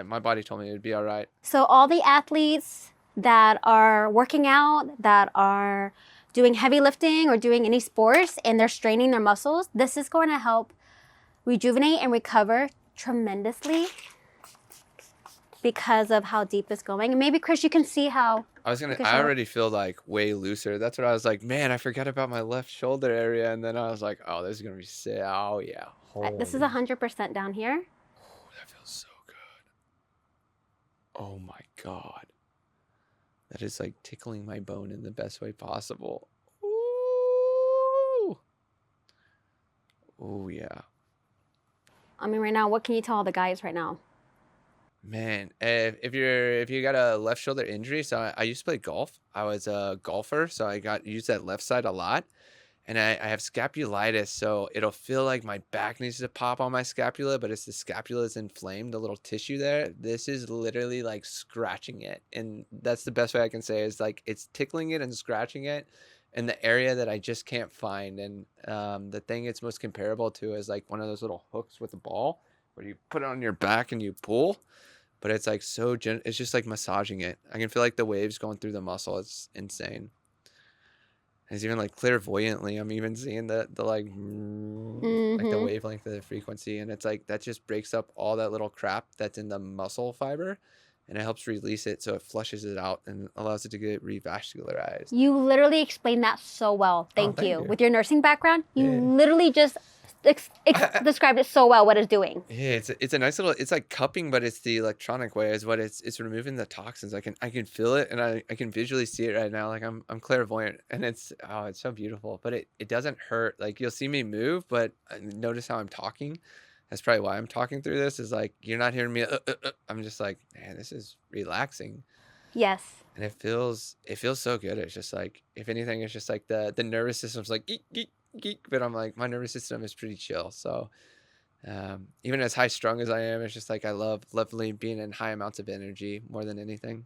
my body told me it would be all right. So all the athletes that are working out, that are doing heavy lifting or doing any sports and they're straining their muscles, this is going to help rejuvenate and recover tremendously because of how deep it's going. And maybe Chris, you can see how. I already feel like way looser. That's what I was like, man, I forgot about my left shoulder area. And then I was like, oh, this is going to be sick. Oh yeah. This is 100% down here. Oh, that feels so good. Oh my God. That is like tickling my bone in the best way possible. Ooh. Oh yeah. I mean, right now, what can you tell all the guys right now? Man, if you got a left shoulder injury, so I used to play golf. I was a golfer, so I used that left side a lot. And I have scapulitis, so it'll feel like my back needs to pop on my scapula, but it's the scapula is inflamed, the little tissue there. This is literally like scratching it. And that's the best way I can say is like it's tickling it and scratching it in the area that I just can't find. And the thing it's most comparable to is like one of those little hooks with a ball where you put it on your back and you pull. But it's like so it's just like massaging it. I can feel like the waves going through the muscle. It's insane. It's even like clairvoyantly, I'm even seeing the like the wavelength of the frequency, and it's like that just breaks up all that little crap that's in the muscle fiber, and it helps release it so it flushes it out and allows it to get revascularized. You literally explained that so well. Thank you. With your nursing background, you literally just described it so well what it's doing. Yeah, it's a nice little, it's like cupping, but it's the electronic way is what it's removing the toxins. I can feel it, and I can visually see it right now. Like I'm clairvoyant, and it's so beautiful. But it doesn't hurt. Like you'll see me move, but notice how I'm talking. That's probably why I'm talking through this, is like you're not hearing me. I'm just like, man, this is relaxing. Yes. And it feels so good. It's just like, if anything, it's just like the nervous system's like geek geek geek, but I'm like, my nervous system is pretty chill. So even as high strung as I am, it's just like I love lovely being in high amounts of energy more than anything.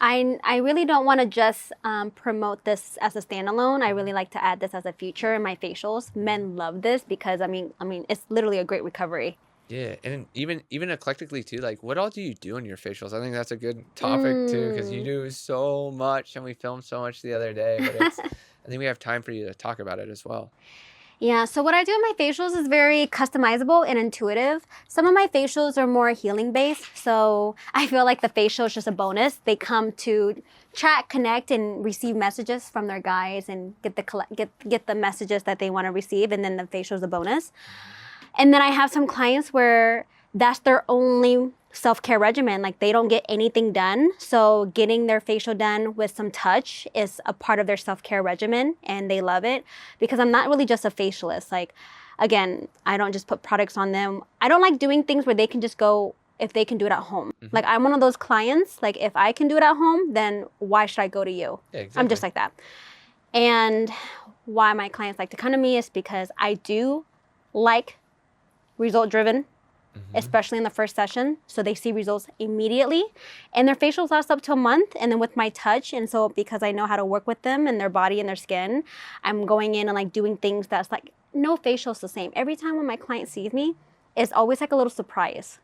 I really don't want to just promote this as a standalone. I really like to add this as a feature in my facials. Men love this because I mean it's literally a great recovery. Yeah, and even eclectically too. Like, what all do you do in your facials? I think that's a good topic too, because you do so much, and we filmed so much the other day. But I think we have time for you to talk about it as well. Yeah, so what I do in my facials is very customizable and intuitive. Some of my facials are more healing based, so I feel like the facial is just a bonus. They come to chat, connect, and receive messages from their guys and get the messages that they want to receive, and then the facial is a bonus. And then I have some clients where that's their only self-care regimen. Like they don't get anything done. So getting their facial done with some touch is a part of their self-care regimen, and they love it because I'm not really just a facialist. Like, again, I don't just put products on them. I don't like doing things where they can just go if they can do it at home. Mm-hmm. Like I'm one of those clients, like if I can do it at home, then why should I go to you? Yeah, exactly. I'm just like that. And why my clients like to come to me is because I do like result-driven, especially in the first session. So they see results immediately, and their facials last up to a month. And then with my touch, and so because I know how to work with them and their body and their skin, I'm going in and like doing things that's like no facial's the same. Every time when my client sees me, it's always like a little surprise,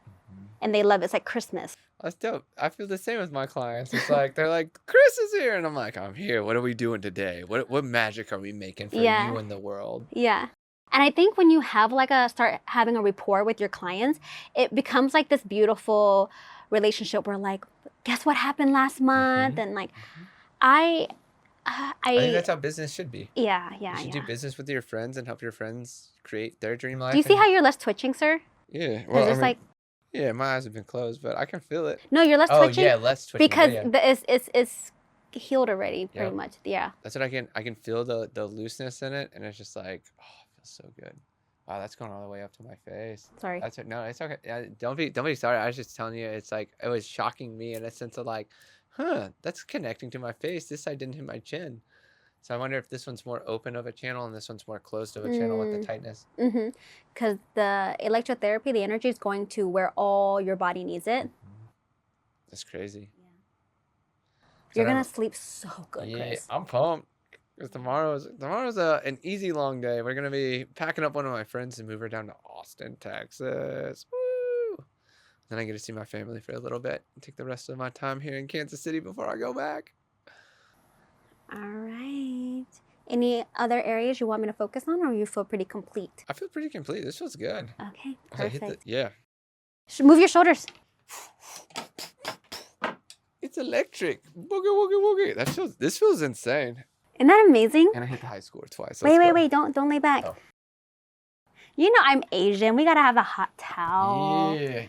and they love it. It's like Christmas. That's dope. I feel the same with my clients. It's like they're like, Chris is here, and I'm like, I'm here. What are we doing today? What magic are we making for you and the world? Yeah. And I think when you have start having a rapport with your clients, it becomes like this beautiful relationship where like, guess what happened last month? And like, I think that's how business should be. Yeah. You should do business with your friends and help your friends create their dream life. Do you see how you're less twitching, sir? Yeah. Well, yeah, my eyes have been closed, but I can feel it. No, you're less twitching. Oh, yeah, less twitching. Because it's healed already, pretty much. Yeah. That's what I can feel the looseness in it, and it's just like, oh, so good. Wow, that's going all the way up to my face. Sorry. No, it's okay. Don't be sorry. I was just telling you, it's like it was shocking me in a sense of like, that's connecting to my face. This side didn't hit my chin. So I wonder if this one's more open of a channel and this one's more closed of a channel with the tightness. Because the electrotherapy, the energy is going to where all your body needs it. That's crazy. Yeah. You're gonna sleep so good, yeah, Chris. I'm pumped. Because tomorrow's an easy long day. We're gonna be packing up one of my friends and move her down to Austin, Texas. Woo! Then I get to see my family for a little bit and take the rest of my time here in Kansas City before I go back. All right. Any other areas you want me to focus on, or you feel pretty complete? I feel pretty complete. This feels good. Okay, perfect. Yeah. Move your shoulders. It's electric. Boogie woogie woogie. This feels insane. Isn't that amazing? And I hit the high score twice. Wait. Don't lay back. Oh. You know I'm Asian. We got to have a hot towel. Yeah.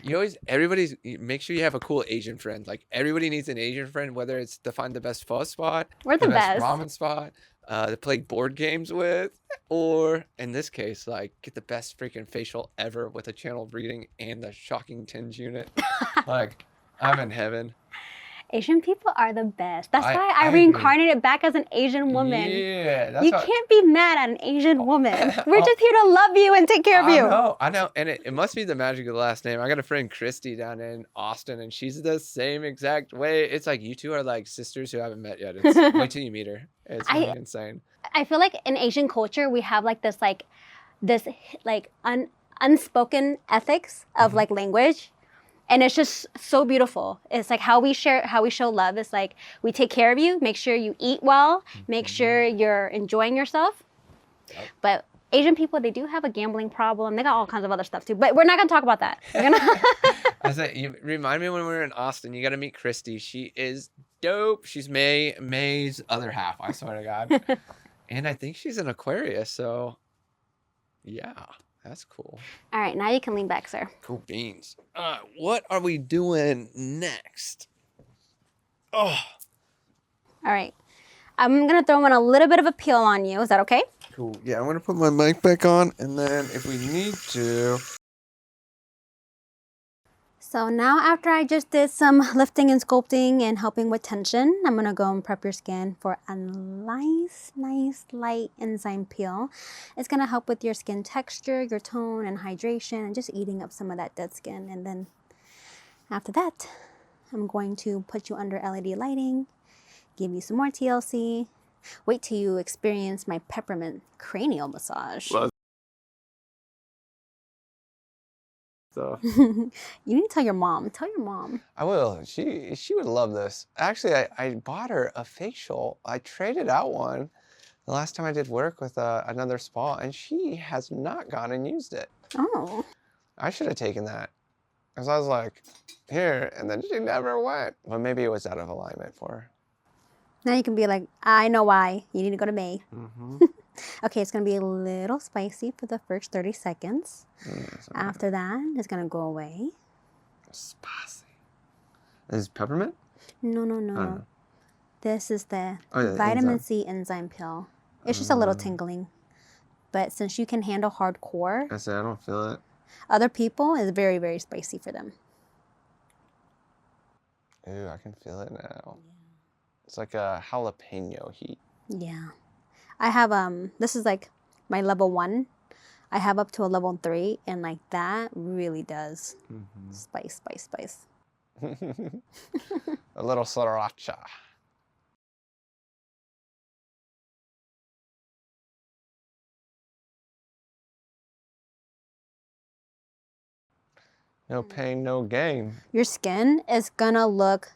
Make sure you have a cool Asian friend. Like, everybody needs an Asian friend, whether it's to find the best pho spot. We're the best ramen spot, to play board games with, or, in this case, like, get the best freaking facial ever with a channel reading and the shocking tinge unit. Like, I'm in heaven. Asian people are the best. That's why I reincarnated back as an Asian woman. Yeah. You can't be mad at an Asian woman. We're just here to love you and take care of you. I know. And it must be the magic of the last name. I got a friend, Christy, down in Austin, and she's the same exact way. It's like you two are like sisters who haven't met yet. Wait till you meet her. It's insane. I feel like in Asian culture, we have like this unspoken ethics of like language. And it's just so beautiful. It's like how we show love. It's like we take care of you, make sure you eat well, make sure you're enjoying yourself. Yep. But Asian people, they do have a gambling problem. They got all kinds of other stuff too. But we're not going to talk about that. I said, you remind me when we were in Austin, you got to meet Christy. She is dope. She's May's other half, I swear to God. And I think she's an Aquarius. So, yeah. That's cool. All right, now you can lean back, sir. Cool beans. What are we doing next? Oh. All right. I'm going to throw in a little bit of a peel on you. Is that okay? Cool. Yeah, I'm going to put my mic back on, and then if we need to... So now after I just did some lifting and sculpting and helping with tension, I'm going to go and prep your skin for a nice light enzyme peel. It's going to help with your skin texture, your tone, and hydration, and just eating up some of that dead skin. And then after that, I'm going to put you under LED lighting, give you some more TLC. Wait till you experience my peppermint cranial massage. Well, You need to tell your mom. Tell your mom. I will. She would love this. Actually, I bought her a facial. I traded out one the last time I did work with another spa, and she has not gone and used it. Oh. I should have taken that. Because I was like, here, and then she never went. Well, maybe it was out of alignment for her. Now you can be like, I know why. You need to go to Mae. Mm-hmm. Okay, it's going to be a little spicy for the first 30 seconds. After that, it's going to go away. Spicy. Is it peppermint? No. This is the the vitamin enzyme. C enzyme pill. It's just a little tingling. But since you can handle hardcore, I said I don't feel it. other people, it's very, very spicy for them. Ooh, I can feel it now. It's like a jalapeno heat. Yeah. I have, this is like my level 1. I have up to a level 3, and like that really does spice. A little sriracha. No pain, no gain. Your skin is gonna look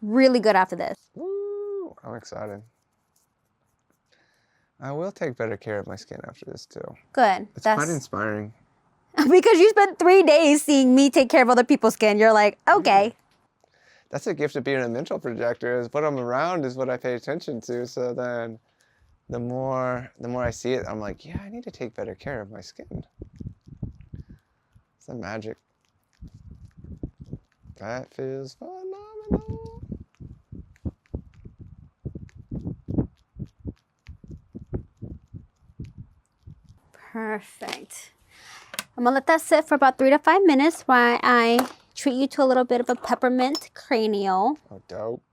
really good after this. Woo! I'm excited. I will take better care of my skin after this too. Good. It's quite inspiring. Because you spent 3 days seeing me take care of other people's skin. You're like, okay. That's a gift of being a mental projector, is what I'm around is what I pay attention to. So then the more I see it, I'm like, yeah, I need to take better care of my skin. It's the magic. That feels phenomenal. Perfect. I'm gonna let that sit for about 3 to 5 minutes while I treat you to a little bit of a peppermint cranial. Oh, dope.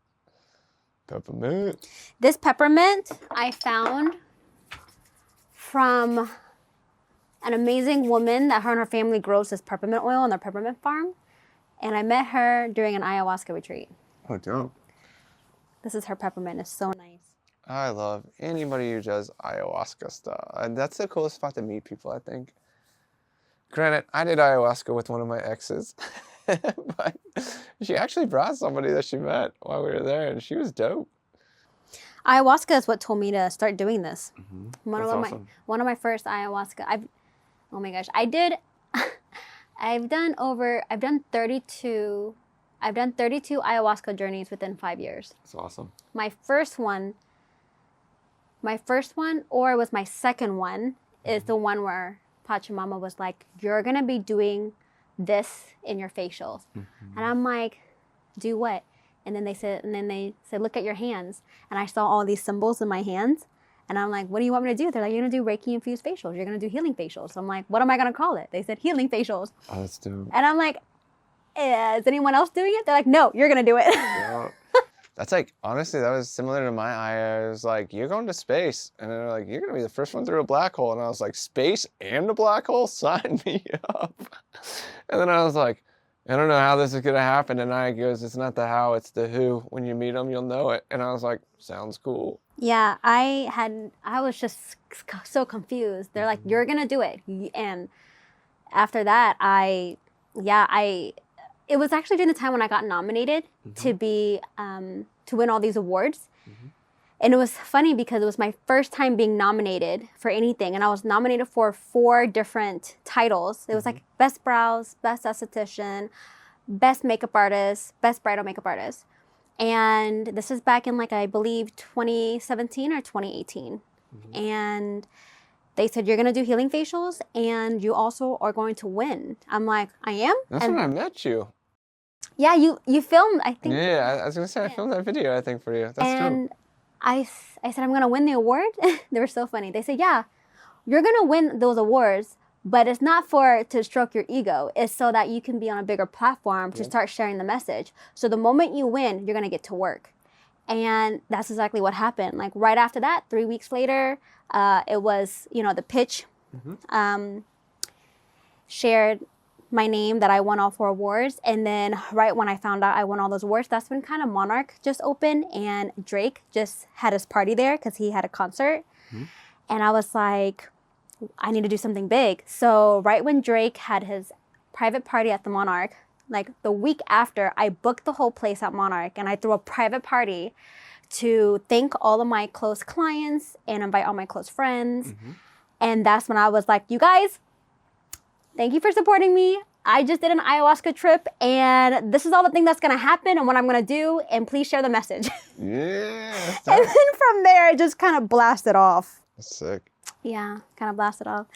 Peppermint. This peppermint I found from an amazing woman that her and her family grows this peppermint oil on their peppermint farm. And I met her during an ayahuasca retreat. Oh, dope. This is her peppermint. It's so nice. I love anybody who does ayahuasca stuff. And that's the coolest spot to meet people, I think. Granted, I did ayahuasca with one of my exes. But she actually brought somebody that she met while we were there, and she was dope. Ayahuasca is what told me to start doing this. Mm-hmm. Awesome. One of my first ayahuasca. I've done 32 ayahuasca journeys within 5 years. That's awesome. My first one, or it was my second one, is the one where Pachamama was like, you're going to be doing this in your facials. And I'm like, do what? And then they said, look at your hands. And I saw all these symbols in my hands. And I'm like, what do you want me to do? They're like, you're going to do Reiki infused facials. You're going to do healing facials. So I'm like, what am I going to call it? They said healing facials. Oh, that's dope. And I'm like, is anyone else doing it? They're like, no, you're going to do it. Yeah. That's like, honestly, that was similar to my eye. I was like, you're going to space. And they're like, you're going to be the first one through a black hole. And I was like, space and a black hole? Sign me up. And then I was like, I don't know how this is going to happen. And I goes, it's not the how, it's the who. When you meet them, you'll know it. And I was like, sounds cool. Yeah, I was just so confused. They're like, you're going to do it. And after that, it was actually during the time when I got nominated to be, to win all these awards. And it was funny because it was my first time being nominated for anything. And I was nominated for 4 different titles. It was like Best Brows, Best Esthetician, Best Makeup Artist, Best Bridal Makeup Artist. And this is back in, like, I believe 2017 or 2018. And they said, you're going to do healing facials and you also are going to win. I'm like, I am? That's when I met you. Yeah, you filmed, I think. Yeah, I was going to say, I filmed that video, I think, for you. That's dope. I said, I'm going to win the award. They were so funny. They said, yeah, you're going to win those awards, but it's not to stroke your ego. It's so that you can be on a bigger platform to start sharing the message. So the moment you win, you're going to get to work. And that's exactly what happened. Like right after that, 3 weeks later, it was, the pitch shared my name that I won all 4 awards. And then right when I found out I won all those awards, that's when kind of Monarch just opened and Drake just had his party there because he had a concert. And I was like, I need to do something big. So right when Drake had his private party at the Monarch, like the week after, I booked the whole place at Monarch and I threw a private party to thank all of my close clients and invite all my close friends. And that's when I was like, you guys, thank you for supporting me. I just did an ayahuasca trip and this is all the thing that's going to happen and what I'm going to do. And please share the message. Yeah. And then from there, it just kind of blasted off. That's sick. Yeah, kind of blasted off.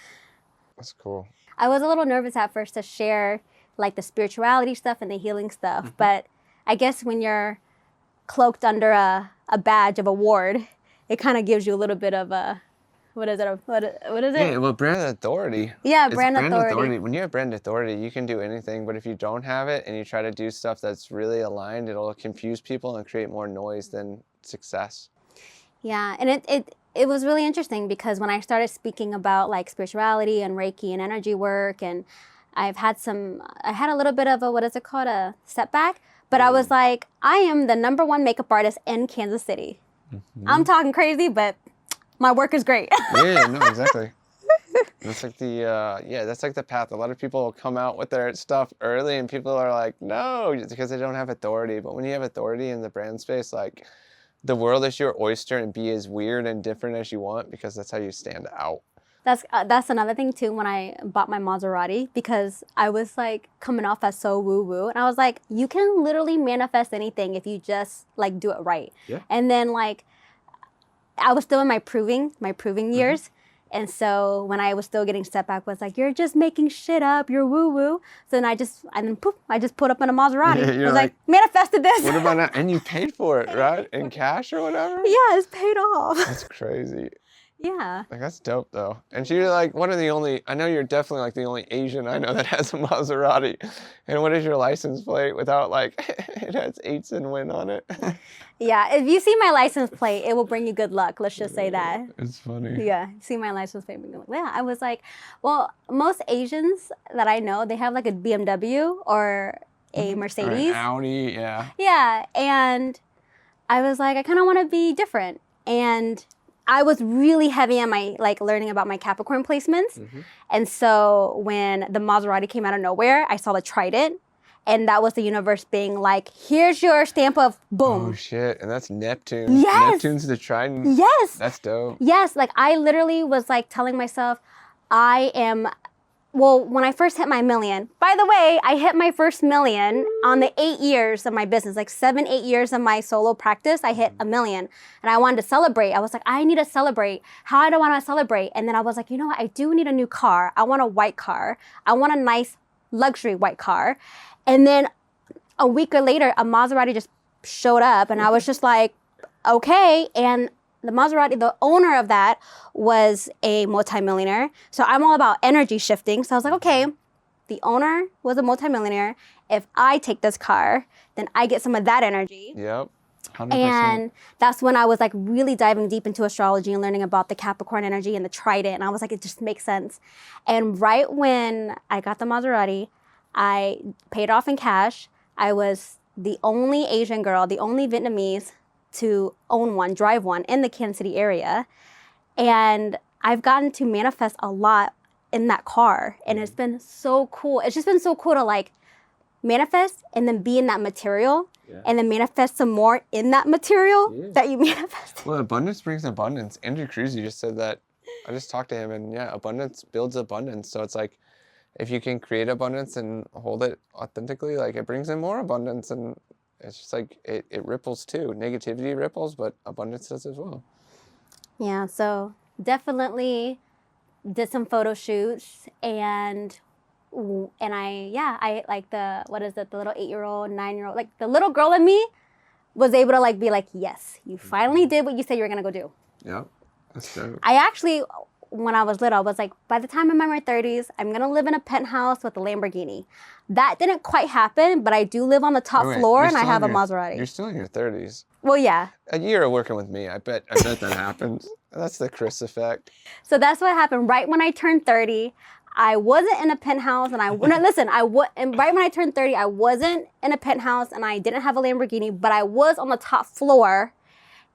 That's cool. I was a little nervous at first to share like the spirituality stuff and the healing stuff. But I guess when you're cloaked under a badge of award, it kind of gives you a little bit of a, what is it? Yeah, well, brand authority. Yeah, brand authority. When you have brand authority, you can do anything. But if you don't have it and you try to do stuff that's really aligned, it'll confuse people and create more noise than success. Yeah, and it was really interesting because when I started speaking about like spirituality and Reiki and energy work, and I had a little bit of a setback, but I was like, I am the #1 makeup artist in Kansas City. I'm talking crazy, but my work is great. Yeah, no, exactly. That's like that's like the path. A lot of people will come out with their stuff early and people are like, no, because they don't have authority. But when you have authority in the brand space, like the world is your oyster and be as weird and different as you want because that's how you stand out. That's another thing too when I bought my Maserati because I was like coming off as so woo-woo and I was like, you can literally manifest anything if you just like do it right. Yeah. And then like I was still in my proving years. And so when I was still getting setback was like, you're just making shit up, you're woo-woo. So then I just put up in a Maserati. Yeah, I was like, manifested this. What about that? And you paid for it, right? In cash or whatever? Yeah, it's paid off. That's crazy. Yeah. Like, that's dope, though. And you're like one of the only, I know you're definitely like the only Asian I know that has a Maserati. And what is your license plate without like, it has 8s and win on it? Yeah, if you see my license plate, it will bring you good luck. Let's just say that. It's funny. Yeah, see my license plate. Yeah, I was like, well, most Asians that I know, they have like a BMW or a Mercedes. Or an Audi, yeah. Yeah, and I was like, I kind of want to be different. And I was really heavy on my like learning about my Capricorn placements. And so when the Maserati came out of nowhere, I saw the Trident. And that was the universe being like, here's your stamp of boom. Oh, shit. And that's Neptune. Yes. Neptune's the Trident. Yes. That's dope. Yes. Like, I literally was, like, telling myself, when I first hit my million, by the way, I hit my first million on the 8 years of my business, like 7-8 years of my solo practice, I hit $1 million. And I wanted to celebrate. I was like, I need to celebrate. How do I want to celebrate? And then I was like, you know what? I do need a new car. I want a white car. I want a nice luxury white car. And then a week later, a Maserati just showed up and I was just like, okay. And the Maserati, the owner of that was a multimillionaire. So I'm all about energy shifting. So I was like, okay, the owner was a multimillionaire. If I take this car, then I get some of that energy. Yep. 100%. And that's when I was like really diving deep into astrology and learning about the Capricorn energy and the Trident. And I was like, it just makes sense. And right when I got the Maserati, I paid off in cash. I was the only Asian girl, the only Vietnamese to own one, drive one in the Kansas City area. And I've gotten to manifest a lot in that car. And it's been so cool. It's just been so cool to like manifest and then be in that material and then manifest some more in that material that you manifest. Well, abundance brings abundance. Andrew Cruzy just said that. I just talked to him and abundance builds abundance. So it's like, if you can create abundance and hold it authentically, like it brings in more abundance and it's just like it ripples too. Negativity ripples, but abundance does as well. Yeah, so definitely did some photo shoots, and I like the little 8-year-old, 9-year-old, like the little girl in me was able to like be like, yes, you finally did what you said you were gonna go do. Yep, that's dope. I actually, when I was little, I was like, by the time I'm in my 30s, I'm gonna live in a penthouse with a Lamborghini. That didn't quite happen, but I do live on the top floor and I have a Maserati. You're still in your 30s. Well, yeah. A year of working with me, I bet that happens. That's the Chris effect. So that's what happened. Right when I turned 30, I wasn't in a penthouse, and right when I turned 30, I wasn't in a penthouse, and I didn't have a Lamborghini, but I was on the top floor,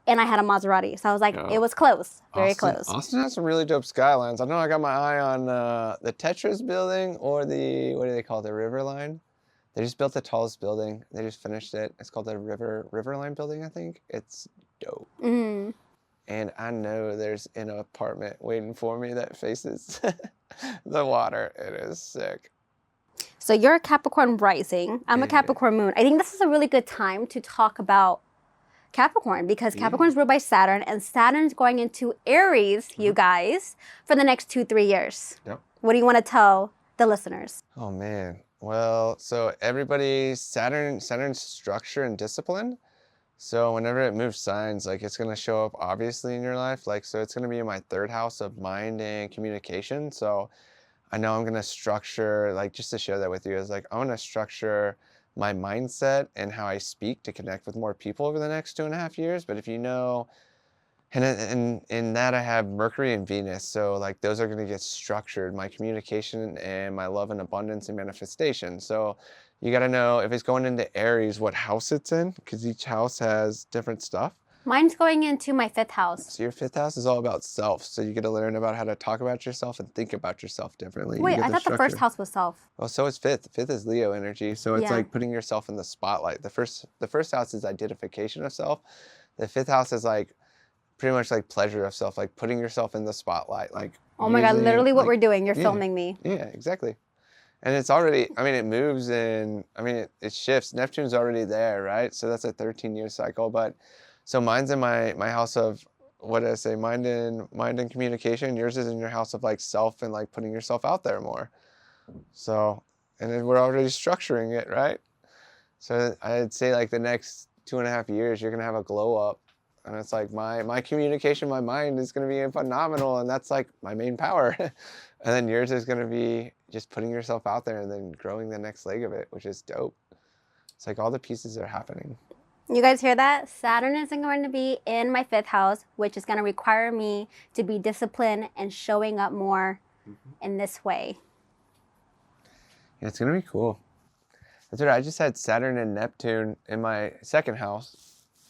and I had a Maserati. So I was like, It was close, very close. Austin has some really dope skylines. I know I got my eye on the Tetris building, or what do they call it, the River Line? They just built the tallest building. They just finished it. It's called the River Line building, I think. It's dope. Mm-hmm. And I know there's an apartment waiting for me that faces the water. It is sick. So you're a Capricorn rising. I'm a Capricorn moon. I think this is a really good time to talk about Capricorn, because Capricorn is ruled by Saturn, and Saturn's going into Aries, you guys, for the next 2-3 years. Yep. What do you want to tell the listeners? Oh, man. Well, so Saturn's structure and discipline. So whenever it moves signs, like it's going to show up obviously in your life. Like, so it's going to be in my 3rd house of mind and communication. So I know I'm going to structure, like, just to share that with you, is like, I want to structure my mindset and how I speak to connect with more people over the next 2.5 years. But if you know, and in that I have Mercury and Venus. So like those are going to get structured, my communication and my love and abundance and manifestation. So you got to know if it's going into Aries, what house it's in, because each house has different stuff. Mine's going into my 5th house. So your 5th house is all about self. So you get to learn about how to talk about yourself and think about yourself differently. Wait, I thought the 1st house was self. Well, so is 5th. 5th is Leo energy. So it's like putting yourself in the spotlight. The first house is identification of self. The 5th house is like pretty much like pleasure of self, like putting yourself in the spotlight. Like, oh my God, literally what we're doing. You're filming me. Yeah, exactly. And it's already, I mean, it moves in, I mean, it shifts. Neptune's already there, right? So that's a 13-year cycle. But so mine's in my house of, what did I say, mind and communication. Yours is in your house of like self and like putting yourself out there more. So, and then we're already structuring it, right? So I'd say like the next 2.5 years, you're going to have a glow up. And it's like my communication, my mind is going to be phenomenal. And that's like my main power. And then yours is going to be just putting yourself out there and then growing the next leg of it, which is dope. It's like all the pieces are happening. You guys hear that? Saturn is going to be in my 5th house, which is going to require me to be disciplined and showing up more in this way. Yeah, it's going to be cool. That's right. I just had Saturn and Neptune in my 2nd house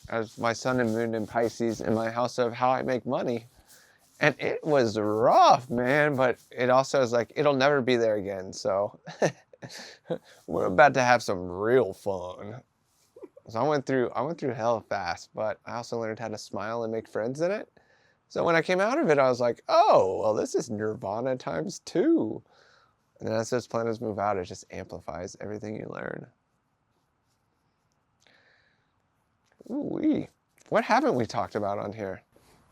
as my sun and moon in Pisces in my house of how I make money. And it was rough, man, but it also is like, it'll never be there again. So we're about to have some real fun. So I went through hell fast, but I also learned how to smile and make friends in it. So when I came out of it, I was like, oh, well, this is nirvana times 2. And then as those planets move out, it just amplifies everything you learn. Ooh-wee. What haven't we talked about on here?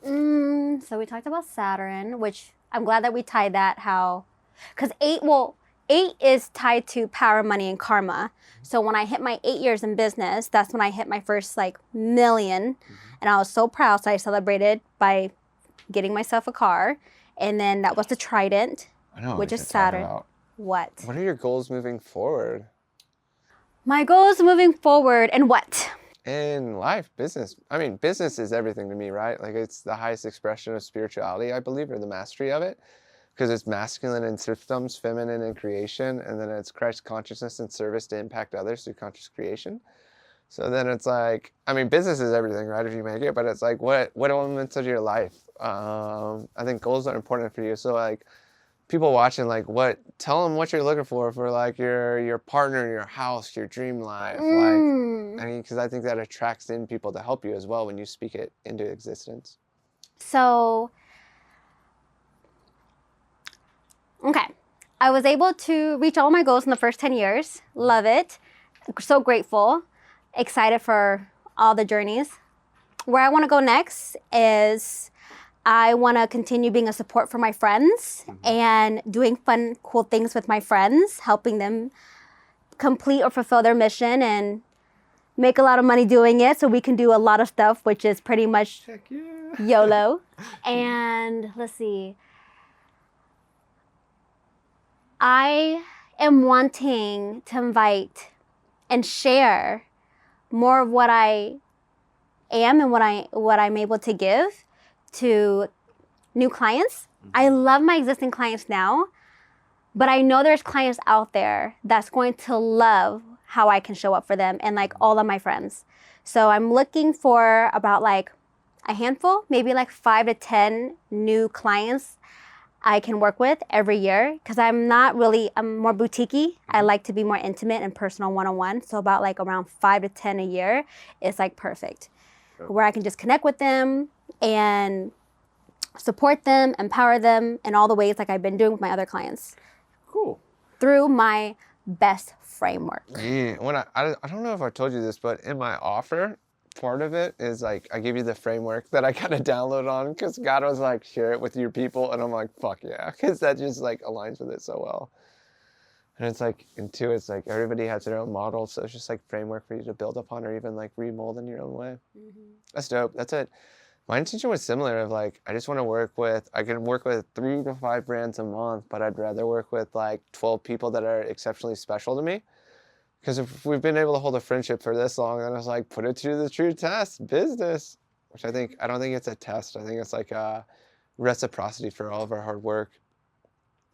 So we talked about Saturn, which I'm glad that we tied that, because 8 is tied to power, money, and karma. So when I hit my 8 years in business, that's when I hit my first like million. And I was so proud. So I celebrated by getting myself a car. And then that was the Trident, which is Saturn. What are your goals moving forward? My goals moving forward and what? In life, business. I mean, business is everything to me, right? Like it's the highest expression of spirituality, I believe, or the mastery of it. Because it's masculine in systems, feminine in creation, and then it's Christ consciousness and service to impact others through conscious creation. So then it's like, I mean, business is everything, right, if you make it, but it's like, what elements of your life? I think goals are important for you. So like, people watching, like, tell them what you're looking for like your partner, your house, your dream life. Like, I mean, because I think that attracts in people to help you as well when you speak it into existence. So, okay. I was able to reach all my goals in the first 10 years. Love it. So grateful. Excited for all the journeys. Where I want to go next is I want to continue being a support for my friends and doing fun, cool things with my friends, helping them complete or fulfill their mission and make a lot of money doing it so we can do a lot of stuff, which is pretty much YOLO. And let's see. I am wanting to invite and share more of what I am and what I'm able to give to new clients. I love my existing clients now, but I know there's clients out there that's going to love how I can show up for them and like all of my friends. So I'm looking for about like a handful, maybe like 5 to 10 new clients I can work with every year, because I'm more boutique-y. I like to be more intimate and personal one-on-one. So about like around 5 to 10 a year is like perfect, where I can just connect with them and support them, empower them in all the ways like I've been doing with my other clients. Cool. Through my best framework. Yeah, when I don't know if I told you this, but in my offer, part of it is like I give you the framework that I kind of download on, because God was like, share it with your people, and I'm like, fuck yeah, because that just like aligns with it so well. And it's like, and two, it's like everybody has their own model, so it's just like framework for you to build upon or even like remold in your own way. That's dope. That's it. My intention was similar of like, I just want to I can work with 3 to 5 brands a month, but I'd rather work with like 12 people that are exceptionally special to me. Because if we've been able to hold a friendship for this long, then I was like, put it to the true test, business. Which I don't think it's a test. I think it's like a reciprocity for all of our hard work.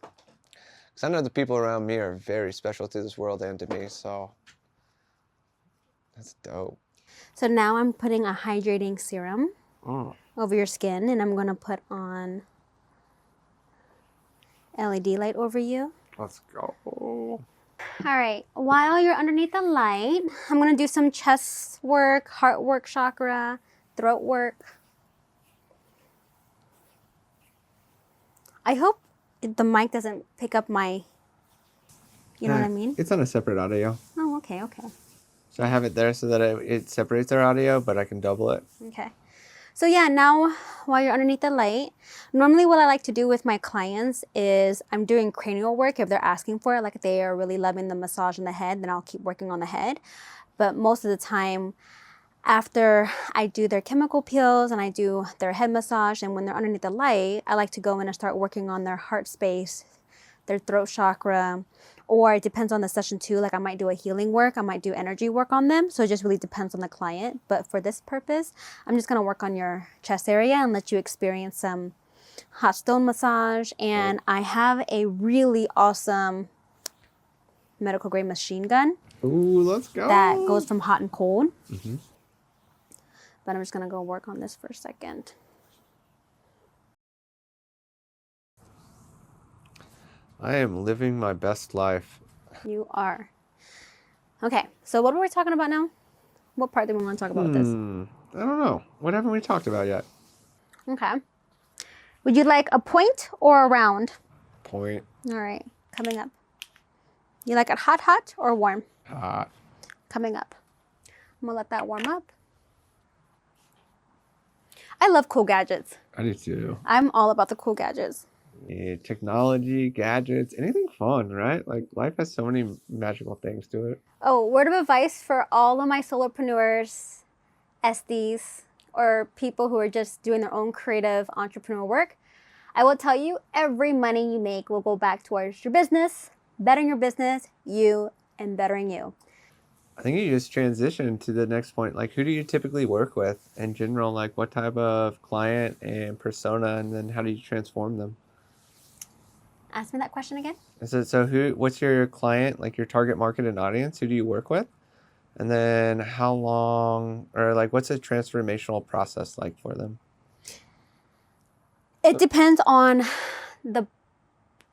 Because I know the people around me are very special to this world and to me, so that's dope. So now I'm putting a hydrating serum over your skin, and I'm going to put on LED light over you. Let's go. All right, while you're underneath the light, I'm going to do some chest work, heart work, chakra, throat work. I hope the mic doesn't pick up my, you know what I mean? It's on a separate audio. Oh, okay. So I have it there so that it separates our audio, but I can double it. Okay. So yeah, now while you're underneath the light, normally what I like to do with my clients is I'm doing cranial work if they're asking for it. Like if they are really loving the massage in the head, then I'll keep working on the head. But most of the time, after I do their chemical peels and I do their head massage, and when they're underneath the light, I like to go in and start working on their heart space, their throat chakra, or it depends on the session too. Like I might do a healing work, I might do energy work on them. So it just really depends on the client. But for this purpose, I'm just gonna work on your chest area and let you experience some hot stone massage. And I have a really awesome medical grade machine gun. Ooh, let's go. That goes from hot and cold. But I'm just gonna go work on this for a second. I am living my best life. You are. Okay, so what were we talking about now? What part do we want to talk about with this? I don't know. What haven't we talked about yet? Okay. Would you like a point or a round? Point. All right, coming up. You like it hot or warm? Hot. Coming up. I'm gonna let that warm up. I love cool gadgets. I do too. I'm all about the cool gadgets. Yeah, technology, gadgets, anything fun, right? Like life has so many magical things to it. Oh, word of advice for all of my solopreneurs, SDs, or people who are just doing their own creative entrepreneur work. I will tell you, every money you make will go back towards your business, bettering your business, you, and bettering you. I think you just transition to the next point. Like, who do you typically work with in general? Like, what type of client and persona, and then how do you transform them? Ask me that question again. So what's your client, like your target market and audience? Who do you work with? And then how long, or like, what's a transformational process like for them? It depends on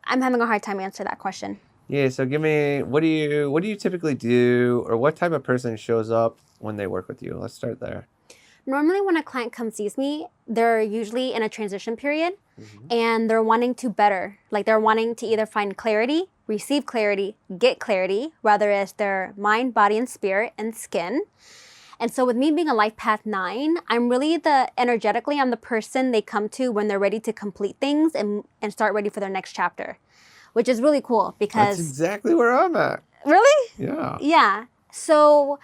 I'm having a hard time answering that question. Yeah, so give me, what do you typically do, or what type of person shows up when they work with you? Let's start there. Normally when a client comes sees me, they're usually in a transition period and they're wanting to better. Like they're wanting to either find clarity, receive clarity, get clarity, whether it's their mind, body, and spirit and skin. And so with me being a life path 9, I'm really energetically, I'm the person they come to when they're ready to complete things and start ready for their next chapter, which is really cool because... That's exactly where I'm at. Really? Yeah. Yeah. So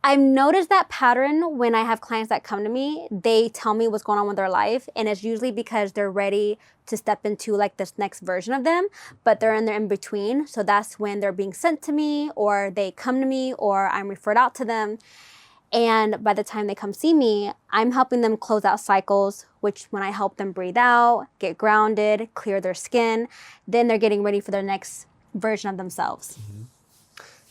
I've noticed that pattern when I have clients that come to me. They tell me what's going on with their life, and it's usually because they're ready to step into like this next version of them, but they're in there in between. So that's when they're being sent to me, or they come to me, or I'm referred out to them. And by the time they come see me, I'm helping them close out cycles, which when I help them breathe out, get grounded, clear their skin, then they're getting ready for their next version of themselves. Mm-hmm.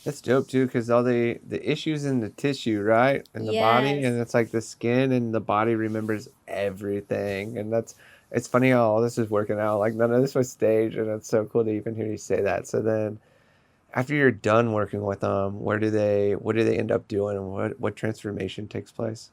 That's dope too, because all the issues in the tissue, right? In the body, and it's like the skin and the body remembers everything. And it's funny how all this is working out. Like none of this was staged, and it's so cool to even hear you say that. So then after you're done working with them, what do they end up doing, and what transformation takes place?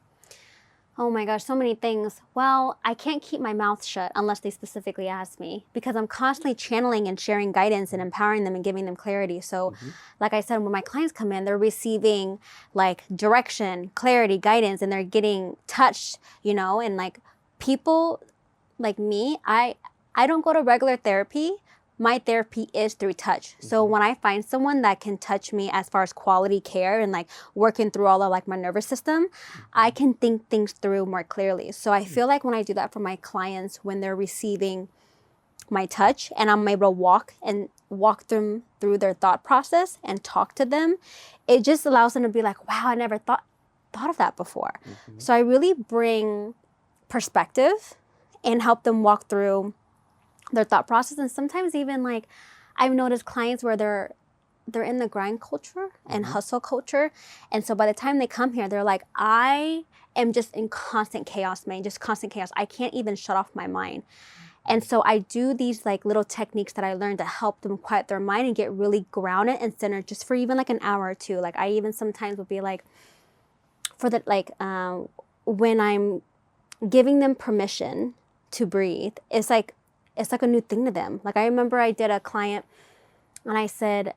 Oh my gosh, so many things. Well, I can't keep my mouth shut unless they specifically ask me, because I'm constantly channeling and sharing guidance and empowering them and giving them clarity. So like I said, when my clients come in, they're receiving like direction, clarity, guidance, and they're getting touched, you know, and like people like me, I don't go to regular therapy. My therapy is through touch. So when I find someone that can touch me as far as quality care and like working through all of like my nervous system, I can think things through more clearly. So I feel like when I do that for my clients, when they're receiving my touch and I'm able to walk them through their thought process and talk to them, it just allows them to be like, wow, I never thought of that before. So I really bring perspective and help them walk through their thought process. And sometimes even like I've noticed clients where they're in the grind culture and hustle culture, and so by the time they come here, they're like, I am just in constant chaos, man, just constant chaos. I can't even shut off my mind. And so I do these like little techniques that I learned to help them quiet their mind and get really grounded and centered just for even like an hour or two. Like I even sometimes would be like, for the like when I'm giving them permission to breathe, it's like a new thing to them. Like I remember I did a client and I said,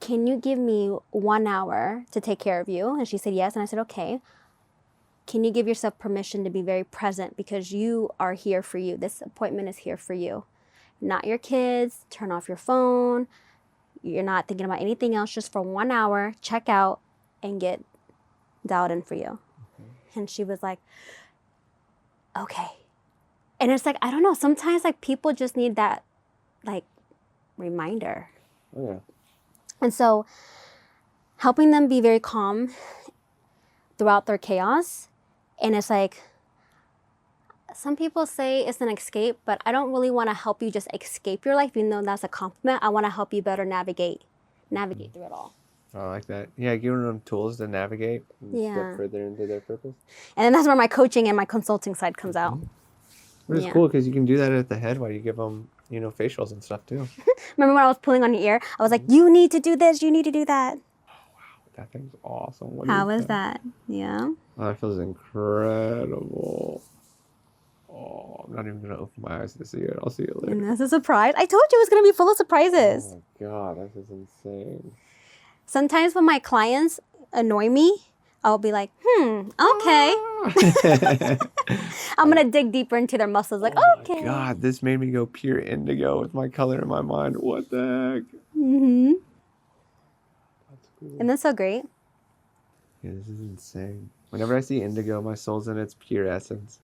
can you give me 1 hour to take care of you? And she said yes. And I said, okay. Can you give yourself permission to be very present, because you are here for you. This appointment is here for you, not your kids. Turn off your phone. You're not thinking about anything else. Just for 1 hour, check out and get dialed in for you. And she was like, okay. And it's like, I don't know, sometimes like people just need that like reminder. Oh, yeah. And so helping them be very calm throughout their chaos. And it's like, some people say it's an escape, but I don't really want to help you just escape your life, even though that's a compliment. I want to help you better navigate through it all. I like that. Yeah, giving them tools to navigate and step further into their purpose. And then that's where my coaching and my consulting side comes out. But it's cool because you can do that at the head while you give them, you know, facials and stuff too. Remember when I was pulling on your ear? I was like, you need to do this, you need to do that. Oh, wow. That thing's awesome. How was that? Yeah. Oh, that feels incredible. Oh, I'm not even going to open my eyes to see it. I'll see it later. And that's a surprise. I told you it was going to be full of surprises. Oh, my God. This is insane. Sometimes when my clients annoy me, I'll be like, okay. I'm going to dig deeper into their muscles. Like, okay. My God, this made me go pure indigo with my color in my mind. What the heck? Mm-hmm. That's cool. And that's so great. Yeah, this is insane. Whenever I see indigo, my soul's in its pure essence.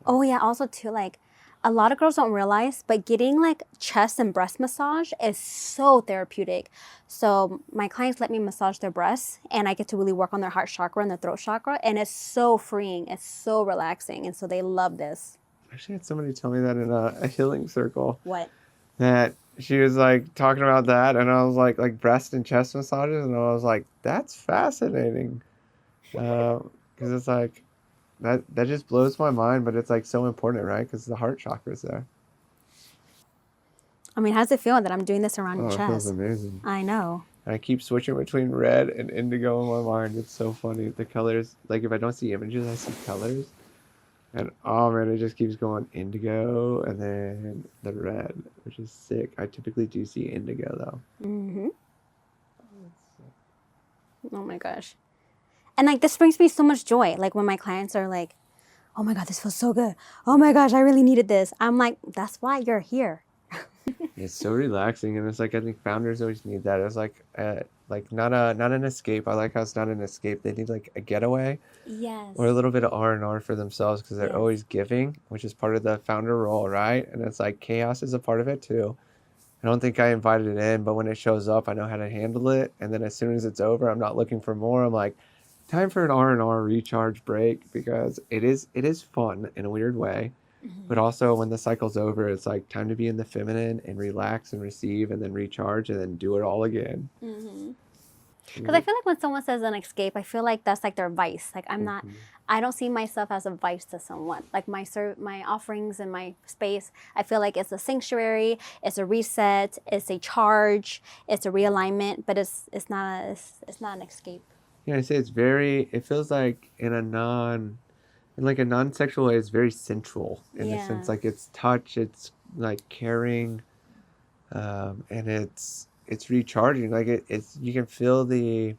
Oh, yeah. Also, too, like, a lot of girls don't realize, but getting like chest and breast massage is so therapeutic. So my clients let me massage their breasts, and I get to really work on their heart chakra and their throat chakra, and it's so freeing. It's so relaxing, and so they love this. I actually had somebody tell me that in a healing circle. What? That she was like talking about that, and I was like breast and chest massages, and I was like, that's fascinating, because it's like that just blows my mind, but it's like so important, right? Because the heart chakra is there. I mean, how's it feel that I'm doing this around your chest? It feels amazing. I know. And I keep switching between red and indigo in my mind. It's so funny. The colors, like if I don't see images, I see colors. And oh man, it just keeps going indigo and then the red, which is sick. I typically do see indigo though. Mm-hmm. Oh my gosh. And like this brings me so much joy. Like when my clients are like, oh my God, this feels so good. Oh my gosh, I really needed this. I'm like, that's why you're here. It's so relaxing, and it's like I think founders always need that. It's like not an escape. I like how it's not an escape. They need like a getaway. Yes. Or a little bit of R&R for themselves, because they're always giving, which is part of the founder role, right? And it's like chaos is a part of it too. I don't think I invited it in, but when it shows up, I know how to handle it. And then as soon as it's over, I'm not looking for more. I'm like, time for an R&R recharge break, because it is fun in a weird way. But also when the cycle's over, it's like time to be in the feminine and relax and receive and then recharge and then do it all again. Because I feel like when someone says an escape, I feel like that's like their vice. Like I don't see myself as a vice to someone. Like my offerings and my space, I feel like it's a sanctuary, it's a reset, it's a charge, it's a realignment, but it's not an escape. Yeah, I say it feels like in a non-sexual way, it's very sensual in the sense, like it's touch, it's like caring, and it's recharging. Like it's you can feel the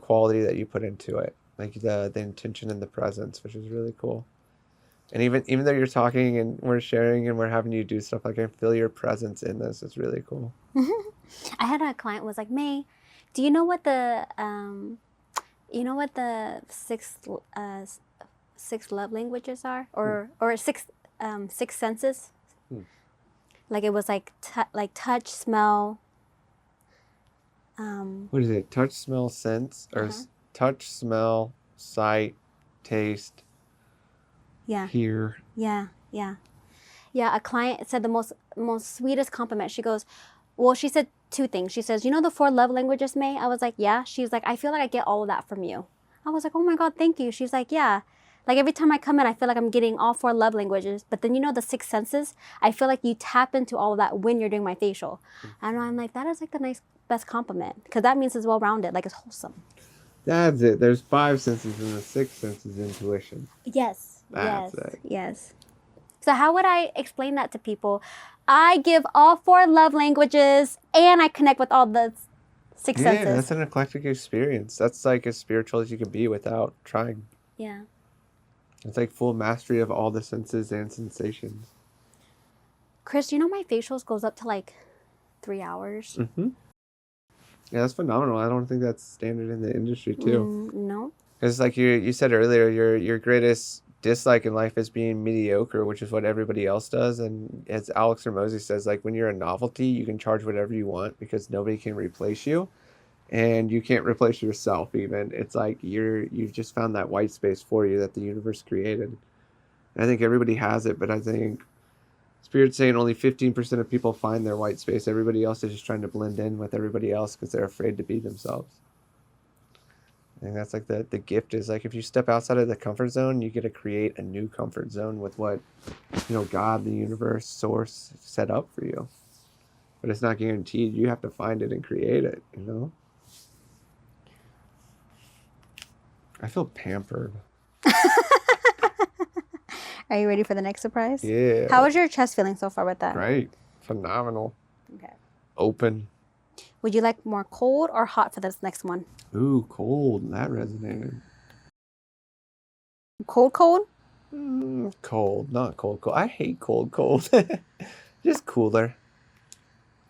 quality that you put into it, like the intention and the presence, which is really cool. And even though you're talking and we're sharing and we're having you do stuff, like I feel your presence in this. It's really cool. I had a client was like, Mae, do you know what the six love languages are, or six senses? Like it was like touch, smell. What is it? Touch, smell, sense, or touch, smell, sight, taste. Hear. Yeah. A client said the most sweetest compliment. She goes, well, she said two things. She says, you know the 4 love languages, Mae? I was like, yeah. She's like, I feel like I get all of that from you. I was like, oh my God, thank you. She's like, yeah. Like every time I come in, I feel like I'm getting all 4 love languages. But then, you know, the 6 senses, I feel like you tap into all of that when you're doing my facial. And I'm like, that is like the best compliment. Because that means it's well-rounded, like it's wholesome. That's it. There's 5 senses, and the 6th sense is intuition. Yes. That's it. Yes. So how would I explain that to people? I give all 4 love languages and I connect with all the 6 senses. Yeah, that's an eclectic experience. That's like as spiritual as you can be without trying. Yeah. It's like full mastery of all the senses and sensations. Chris, you know my facials goes up to like 3 hours? Yeah, that's phenomenal. I don't think that's standard in the industry too. No. Because like you said earlier, your greatest dislike in life is being mediocre, which is what everybody else does. And as Alex Hormozi says, like when you're a novelty, you can charge whatever you want because nobody can replace you. And you can't replace yourself even. It's like you've just found that white space for you that the universe created. And I think everybody has it, but I think Spirit's saying only 15% of people find their white space. Everybody else is just trying to blend in with everybody else because they're afraid to be themselves. I think that's like the gift is like if you step outside of the comfort zone, you get to create a new comfort zone with what, God, the universe, source set up for you. But it's not guaranteed. You have to find it and create it, I feel pampered. Are you ready for the next surprise? Yeah. How is your chest feeling so far with that? Great. Phenomenal. Okay. Open. Would you like more cold or hot for this next one? Ooh, cold. That resonated. Cold? Cold. Not cold. I hate cold. Just cooler.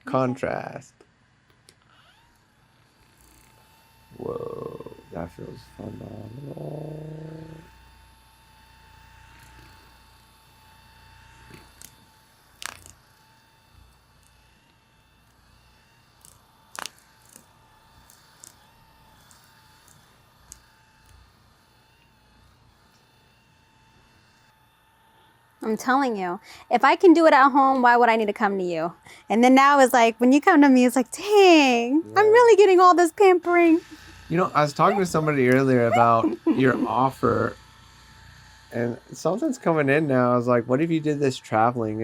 Contrast. Whoa. That feels phenomenal. I'm telling you, if I can do it at home, why would I need to come to you? And then now it's like, when you come to me, it's like, dang, I'm really getting all this pampering. I was talking to somebody earlier about your offer, and something's coming in now. I was like, what if you did this traveling?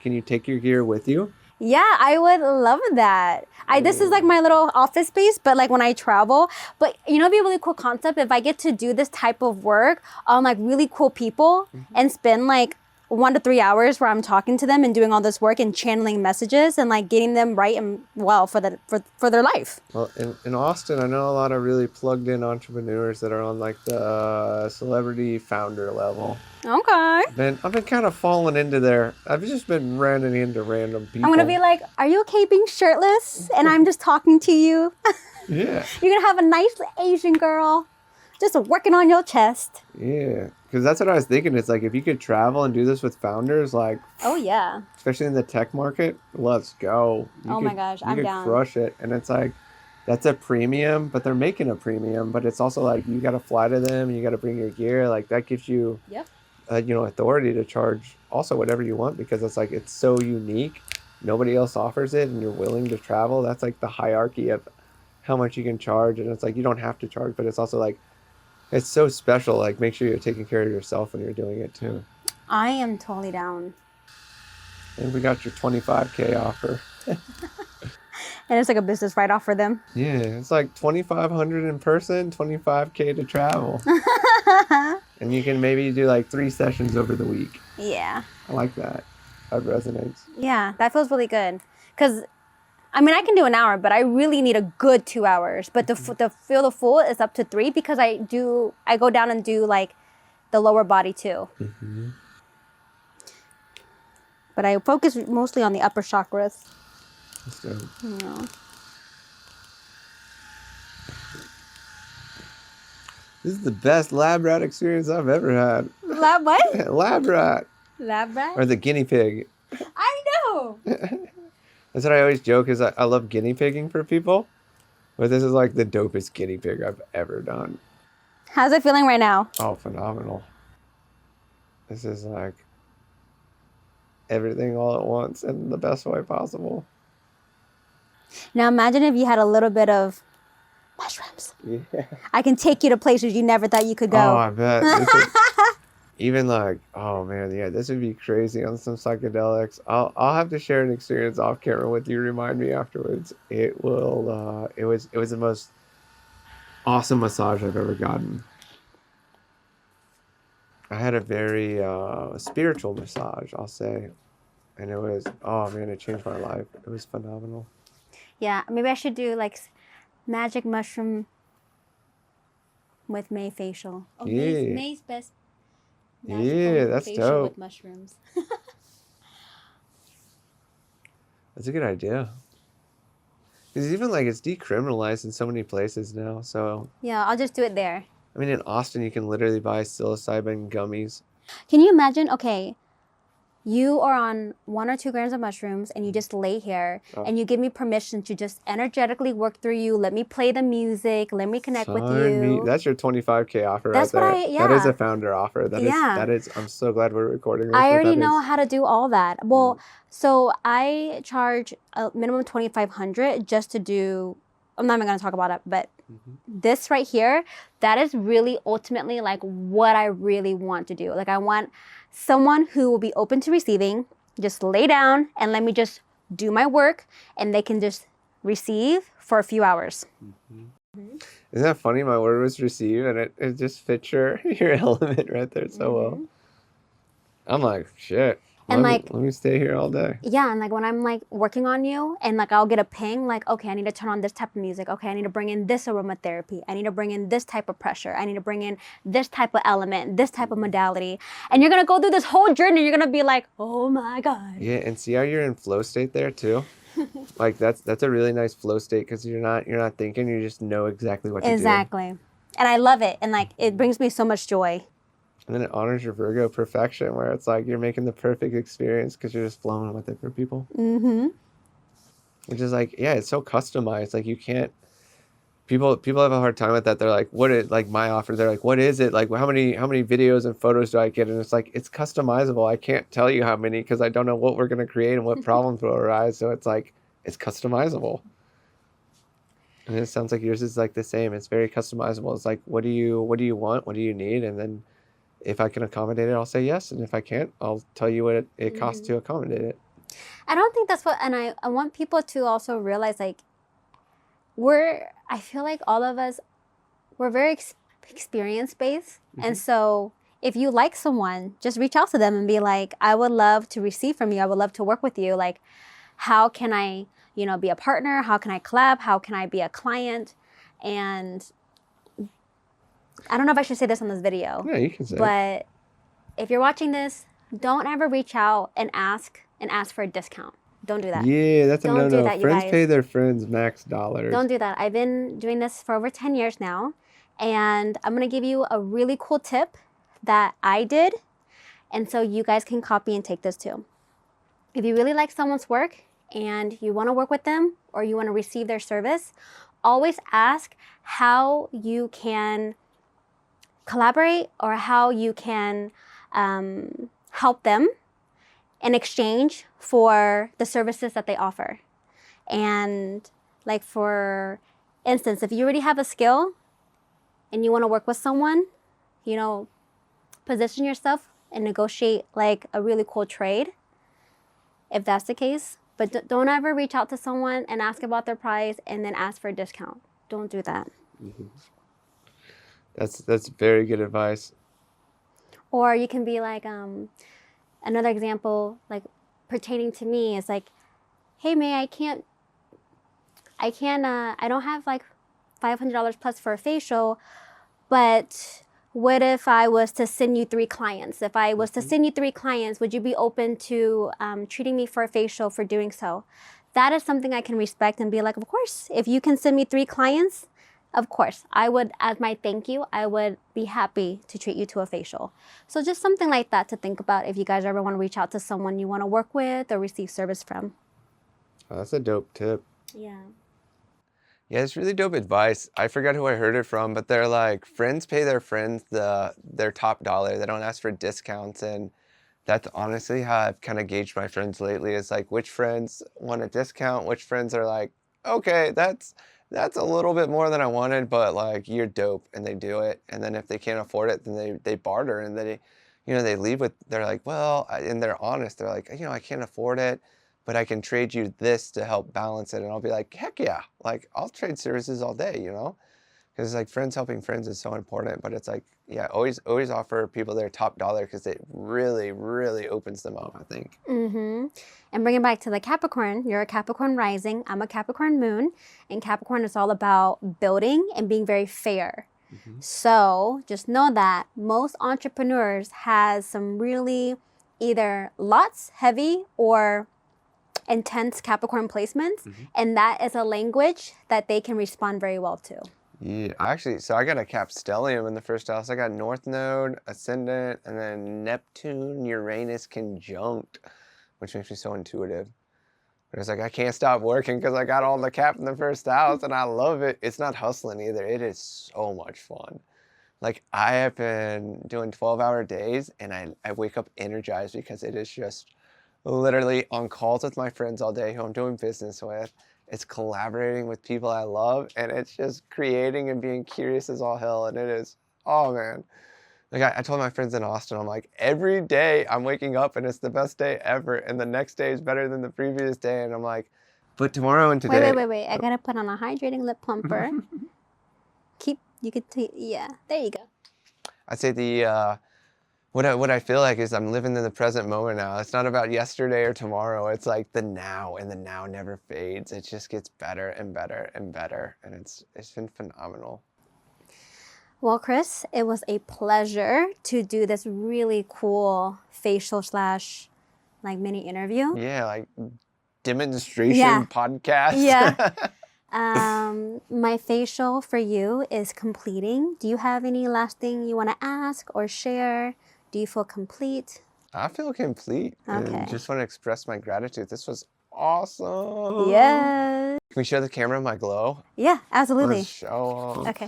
Can you take your gear with you? Yeah, I would love that. This is like my little office space, but like when I travel, but it'd be a really cool concept if I get to do this type of work on like really cool people and spend like 1 to 3 hours where I'm talking to them and doing all this work and channeling messages and like getting them right and well for their life. Well, in Austin, I know a lot of really plugged in entrepreneurs that are on like the celebrity founder level. Okay. I've been kind of falling into there. I've just been running into random people. I'm going to be like, are you okay being shirtless? And I'm just talking to you. Yeah. You're going to have a nice Asian girl just working on your chest. Yeah. Because that's what I was thinking. It's like if you could travel and do this with founders, like, oh yeah, especially in the tech market, let's go. My gosh, I'm down. You could crush it, and it's like that's a premium, but they're making a premium. But it's also like you got to fly to them, you got to bring your gear. Like that gives you, authority to charge also whatever you want because it's like it's so unique. Nobody else offers it, and you're willing to travel. That's like the hierarchy of how much you can charge, and it's like you don't have to charge, but it's also like. It's so special. Like, make sure you're taking care of yourself when you're doing it too. I am totally down. And we got your 25K offer. And it's like a business write-off for them. Yeah, it's like 2,500 in person, 25K to travel. And you can maybe do like 3 sessions over the week. Yeah. I like that. That resonates. Yeah, that feels really good. Because, I mean, I can do an hour, but I really need a good 2 hours. But to feel the full is up to 3 because I go down and do like the lower body too. Mm-hmm. But I focus mostly on the upper chakras. That's good. Yeah. This is the best lab rat experience I've ever had. Lab what? Lab rat. Lab rat? Or the guinea pig. I know. That's what I always joke is I love guinea pigging for people. But this is like the dopest guinea pig I've ever done. How's it feeling right now? Oh, phenomenal. This is like everything all at once in the best way possible. Now imagine if you had a little bit of mushrooms. Yeah. I can take you to places you never thought you could go. Oh, I bet. Even like, oh man, yeah, this would be crazy on some psychedelics. I'll have to share an experience off camera with you. Remind me afterwards. It will. It was the most awesome massage I've ever gotten. I had a very spiritual massage, I'll say, and it was, oh man, it changed my life. It was phenomenal. Yeah, maybe I should do like magic mushroom with Mae facial. Oh, yeah. Mae's best. Yeah, that's dope. With mushrooms. That's a good idea. Because even like it's decriminalized in so many places now. So yeah, I'll just do it there. I mean, in Austin, you can literally buy psilocybin gummies. Can you imagine? Okay, you are on 1 or 2 grams of mushrooms and you just lay here and you give me permission to just energetically work through you. Let me play the music. Let me connect with you. That's your 25K offer That's right there. yeah. That is a founder offer. That is, I'm so glad we're recording this. I already know how to do all that. Well, so I charge a minimum $2,500 just to do, I'm not even going to talk about it, but this right here, that is really ultimately like what I really want to do. Like I want someone who will be open to receiving, just lay down and let me just do my work and they can just receive for a few hours. Isn't that funny? My word was receive and it just fits your element right there so well. I'm like, shit. And let me stay here all day. Yeah, and like when I'm like working on you and like I'll get a ping like, okay, I need to turn on this type of music. Okay, I need to bring in this aromatherapy. I need to bring in this type of pressure. I need to bring in this type of element, this type of modality. And you're going to go through this whole journey. You're going to be like, oh my God. Yeah, and see how you're in flow state there too? Like that's a really nice flow state because you're not thinking, you just know exactly what to do. Exactly. And I love it. And like it brings me so much joy. And then it honors your Virgo perfection, where it's like you're making the perfect experience because you're just flowing with it for people. Mm-hmm. Which is like, yeah, it's so customized. Like you can't. People have a hard time with that. They're like, what is like my offer? They're like, what is it? Like how many videos and photos do I get? And it's like it's customizable. I can't tell you how many because I don't know what we're gonna create and what problems will arise. So it's like it's customizable. And it sounds like yours is like the same. It's very customizable. It's like what do you want? What do you need? And then if I can accommodate it, I'll say yes. And if I can't, I'll tell you what it costs to accommodate it. I don't think that's what, and I want people to also realize, like, I feel like all of us, we're very experience-based. And so if you like someone, just reach out to them and be like, I would love to receive from you. I would love to work with you. Like, how can I, be a partner? How can I collab? How can I be a client? And I don't know if I should say this on this video. Yeah, you can say it. But if you're watching this, don't ever reach out and ask for a discount. Don't do that. Yeah, that's a Don't do no-no. that, you Friends guys. pay their friends max dollars. Don't do that. I've been doing this for over 10 years now. And I'm going to give you a really cool tip that I did. And so you guys can copy and take this too. If you really like someone's work and you want to work with them or you want to receive their service, always ask how you can collaborate or how you can help them in exchange for the services that they offer. And like for instance, if you already have a skill and you want to work with someone, position yourself and negotiate like a really cool trade, if that's the case. But don't ever reach out to someone and ask about their price and then ask for a discount. Don't do that. Mm-hmm. That's very good advice. Or you can be like, another example, like pertaining to me is like, hey, May, I don't have like $500 plus for a facial, but what if I was to send you 3 clients? If I was to send you 3 clients, would you be open to treating me for a facial for doing so? That is something I can respect and be like, of course, if you can send me 3 clients, of course, I would, as my thank you, I would be happy to treat you to a facial. So just something like that to think about if you guys ever want to reach out to someone you want to work with or receive service from. Oh, that's a dope tip. Yeah. Yeah, it's really dope advice. I forgot who I heard it from, but they're like, friends pay their friends their top dollar. They don't ask for discounts. And that's honestly how I've kind of gauged my friends lately. It's like, which friends want a discount? Which friends are like, okay, that's a little bit more than I wanted, but like, you're dope, and they do it. And then if they can't afford it, then they barter, and they leave with, they're like, well, and they're honest. They're like, I can't afford it, but I can trade you this to help balance it. And I'll be like, heck yeah, like I'll trade services all day, because it's like friends helping friends is so important. But it's like, yeah, always offer people their top dollar, because it really, really opens them up, I think. Mm-hmm. And bring it back to the Capricorn. You're a Capricorn rising. I'm a Capricorn moon. And Capricorn is all about building and being very fair. Mm-hmm. So just know that most entrepreneurs has some really either lots, heavy, or intense Capricorn placements. Mm-hmm. And that is a language that they can respond very well to. Yeah, actually, so I got a Capstellium in the first house. I got North Node, Ascendant, and then Neptune, Uranus conjunct, which makes me so intuitive. But it's like, I can't stop working because I got all the Cap in the first house, and I love it. It's not hustling either. It is so much fun. Like, I have been doing 12-hour days, and I wake up energized because it is just literally on calls with my friends all day who I'm doing business with. It's collaborating with people I love, and it's just creating and being curious as all hell. And it is, oh man. Like I told my friends in Austin, I'm like, every day I'm waking up and it's the best day ever. And the next day is better than the previous day. And I'm like, but tomorrow and today. Wait. I gotta put on a hydrating lip plumper. Yeah, there you go. I'd say what I feel like is I'm living in the present moment now. It's not about yesterday or tomorrow. It's like the now, and the now never fades. It just gets better and better and better, and it's been phenomenal. Well, Chris, it was a pleasure to do this really cool facial / like mini interview. Yeah, like demonstration podcast. Yeah. My facial for you is completing. Do you have any last thing you want to ask or share? Do you feel complete? I feel complete. Okay. And just want to express my gratitude. This was awesome. Yes. Can we show the camera my glow? Yeah, absolutely. Let's show 'em. Okay.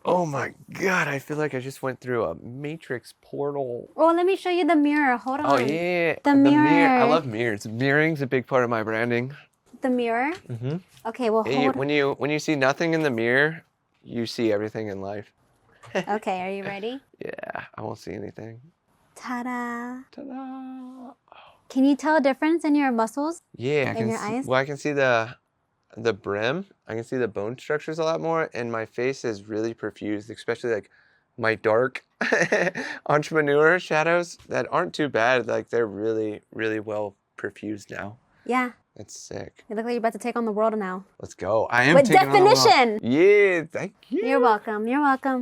Oh my God, I feel like I just went through a matrix portal. Well, let me show you the mirror. Hold on. Oh yeah. The mirror. I love mirrors. Mirroring's a big part of my branding. The mirror? Mm-hmm. Okay, well, hold on. When you see nothing in the mirror, you see everything in life. Okay, are you ready? Yeah, I won't see anything. Ta-da. Ta-da. Oh. Can you tell a difference in your muscles? Yeah, in your eyes? Well, I can see the brim. I can see the bone structures a lot more, and my face is really perfused, especially like my dark entrepreneur shadows that aren't too bad. Like they're really, really well perfused now. Yeah. That's sick. You look like you're about to take on the world now. Let's go. I am With taking on the world. definition. Yeah, thank you. You're welcome. You're welcome.